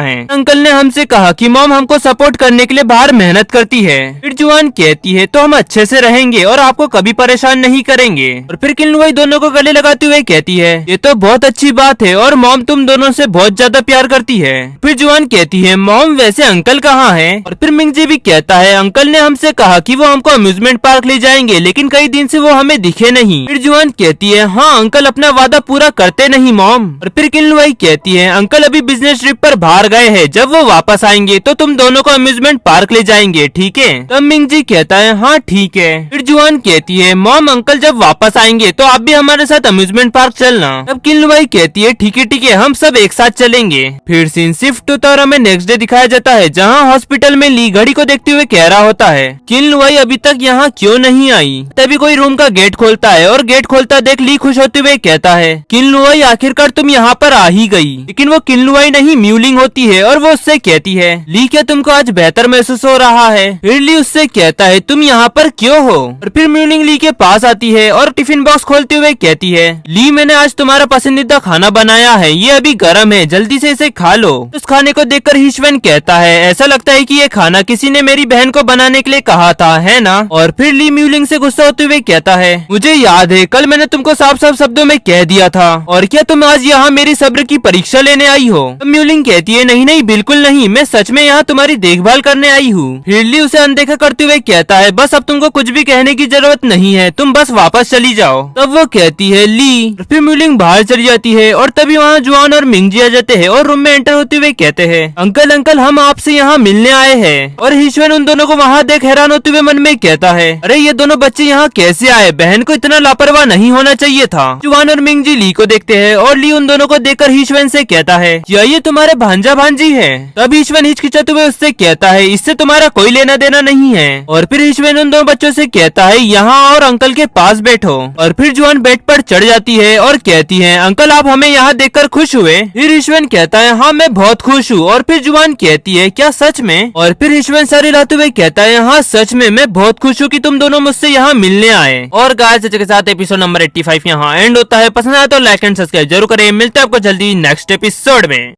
है, अंकल ने हमसे कहा कि मॉम हमको सपोर्ट करने के लिए बाहर मेहनत करती है। फिर जुआन कहती है तो हम अच्छे से रहेंगे और आपको कभी परेशान नहीं करेंगे। और फिर किल्लुआई दोनों को गले लगाते हुए कहती है ये तो बहुत अच्छी बात है और मॉम तुम दोनों से बहुत ज्यादा प्यार करती है। फिर जुआन कहती है मॉम वैसे अंकल कहाँ है। और फिर मिंगजी भी कहता है अंकल ने हमसे कहा कि वो हमको अम्यूजमेंट पार्क ले जाएंगे लेकिन कई दिन से वो हमें दिखे नहीं। फिर जुआन कहती है हाँ अंकल अपना वादा पूरा करते नहीं मॉम। और फिर किल्लुआई कहती है अंकल अभी बिजनेस ट्रिप पर बाहर गए हैं, जब वो वापस आएंगे तो तुम दोनों को अम्यूजमेंट पार्क ले जाएंगे, ठीक है? तब मिंग जी कहता है हाँ ठीक है। फिर जुआन कहती है मॉम अंकल जब वापस आएंगे तो आप भी हमारे साथ अम्यूजमेंट पार्क चलना। तब किन्लुआई कहती है ठीक है हम सब एक साथ चलेंगे। फिर सीन शिफ्ट होता है और हमें नेक्स्ट डे दिखाया जाता है जहाँ हॉस्पिटल में ली घड़ी को देखते हुए कह रहा होता है किन्लुआई अभी तक यहाँ क्यों नहीं आई। तभी कोई रूम का गेट खोलता है और गेट खोलता देख ली खुश होते हुए कहता है किन्लुआई आखिरकार तुम यहाँ पर आ ही गई। लेकिन वो किन्लुआई नहीं म्यूलिंग होती है और वो उससे कहती है ली क्या तुमको आज बेहतर महसूस हो रहा है? फिर ली उससे कहता है तुम यहाँ पर क्यों हो? और फिर म्यूलिंग ली के पास आती है और टिफिन बॉक्स खोलते हुए कहती है ली मैंने आज तुम्हारा पसंदीदा खाना बनाया है, ये अभी गर्म है, जल्दी से इसे खा लो। उस खाने को देखकर हिशवन कहता है ऐसा लगता है कि ये खाना किसी ने मेरी बहन को बनाने के लिए कहा था, है ना? और फिर ली म्यूलिंग से गुस्सा होते हुए कहता है मुझे याद है कल मैंने तुमको साफ साफ शब्दों में कह दिया था, और क्या तुम आज यहाँ मेरी सब्र की परीक्षा लेने आई हो? म्यूलिंग कहती है नहीं नहीं बिल्कुल नहीं, मैं सच में यहाँ तुम्हारी देखभाल करने आई हूँ। फिर ली उसे अनदेखा करते हुए कहता है बस अब तुमको कुछ भी कहने की जरूरत नहीं है, तुम बस वापस चली जाओ। तब वो कहती है ली। फिर म्यूलिंग बाहर चली जाती है और तभी वहाँ जुआन और मिंग जी आ जाते हैं और रूम में एंटर होते हुए कहते हैं अंकल अंकल हम आपसे यहाँ मिलने आए हैं। और हिशवन उन दोनों को वहाँ देख हैरान होते हुए मन में कहता है अरे ये दोनों बच्चे यहाँ कैसे आए? बहन को इतना लापरवाह नहीं होना चाहिए था। जुआन और मिंग जी ली को देखते हैं और ली उन दोनों को देखकर हिशवन से कहता है क्या ये तुम्हारे भांजा भांजी है? तब हिशवन हिचकिचाते हुए उससे कहता है इससे तुम्हारा कोई लेना देना नहीं है। और फिर हिशवन उन दोनों बच्चों से कहता है यहाँ और अंकल के पास बैठो। और फिर जुआन बेड पर चढ़ जाती है और कहती है अंकल आप हमें यहाँ देखकर खुश हुए? फिर हिशवन कहता है हाँ मैं बहुत खुश हूँ। और फिर जुआन कहती है क्या सच में? और फिर हिशवन सर हिलाते हुए कहता है हाँ सच में मैं बहुत खुश हूँ कि तुम दोनों मुझसे यहाँ मिलने आए। और गाइस के साथ एपिसोड नंबर 85 यहाँ एंड होता है। पसंद आया तो लाइक एंड सब्सक्राइब जरूर करें। मिलते हैं आपको जल्दी नेक्स्ट एपिसोड में।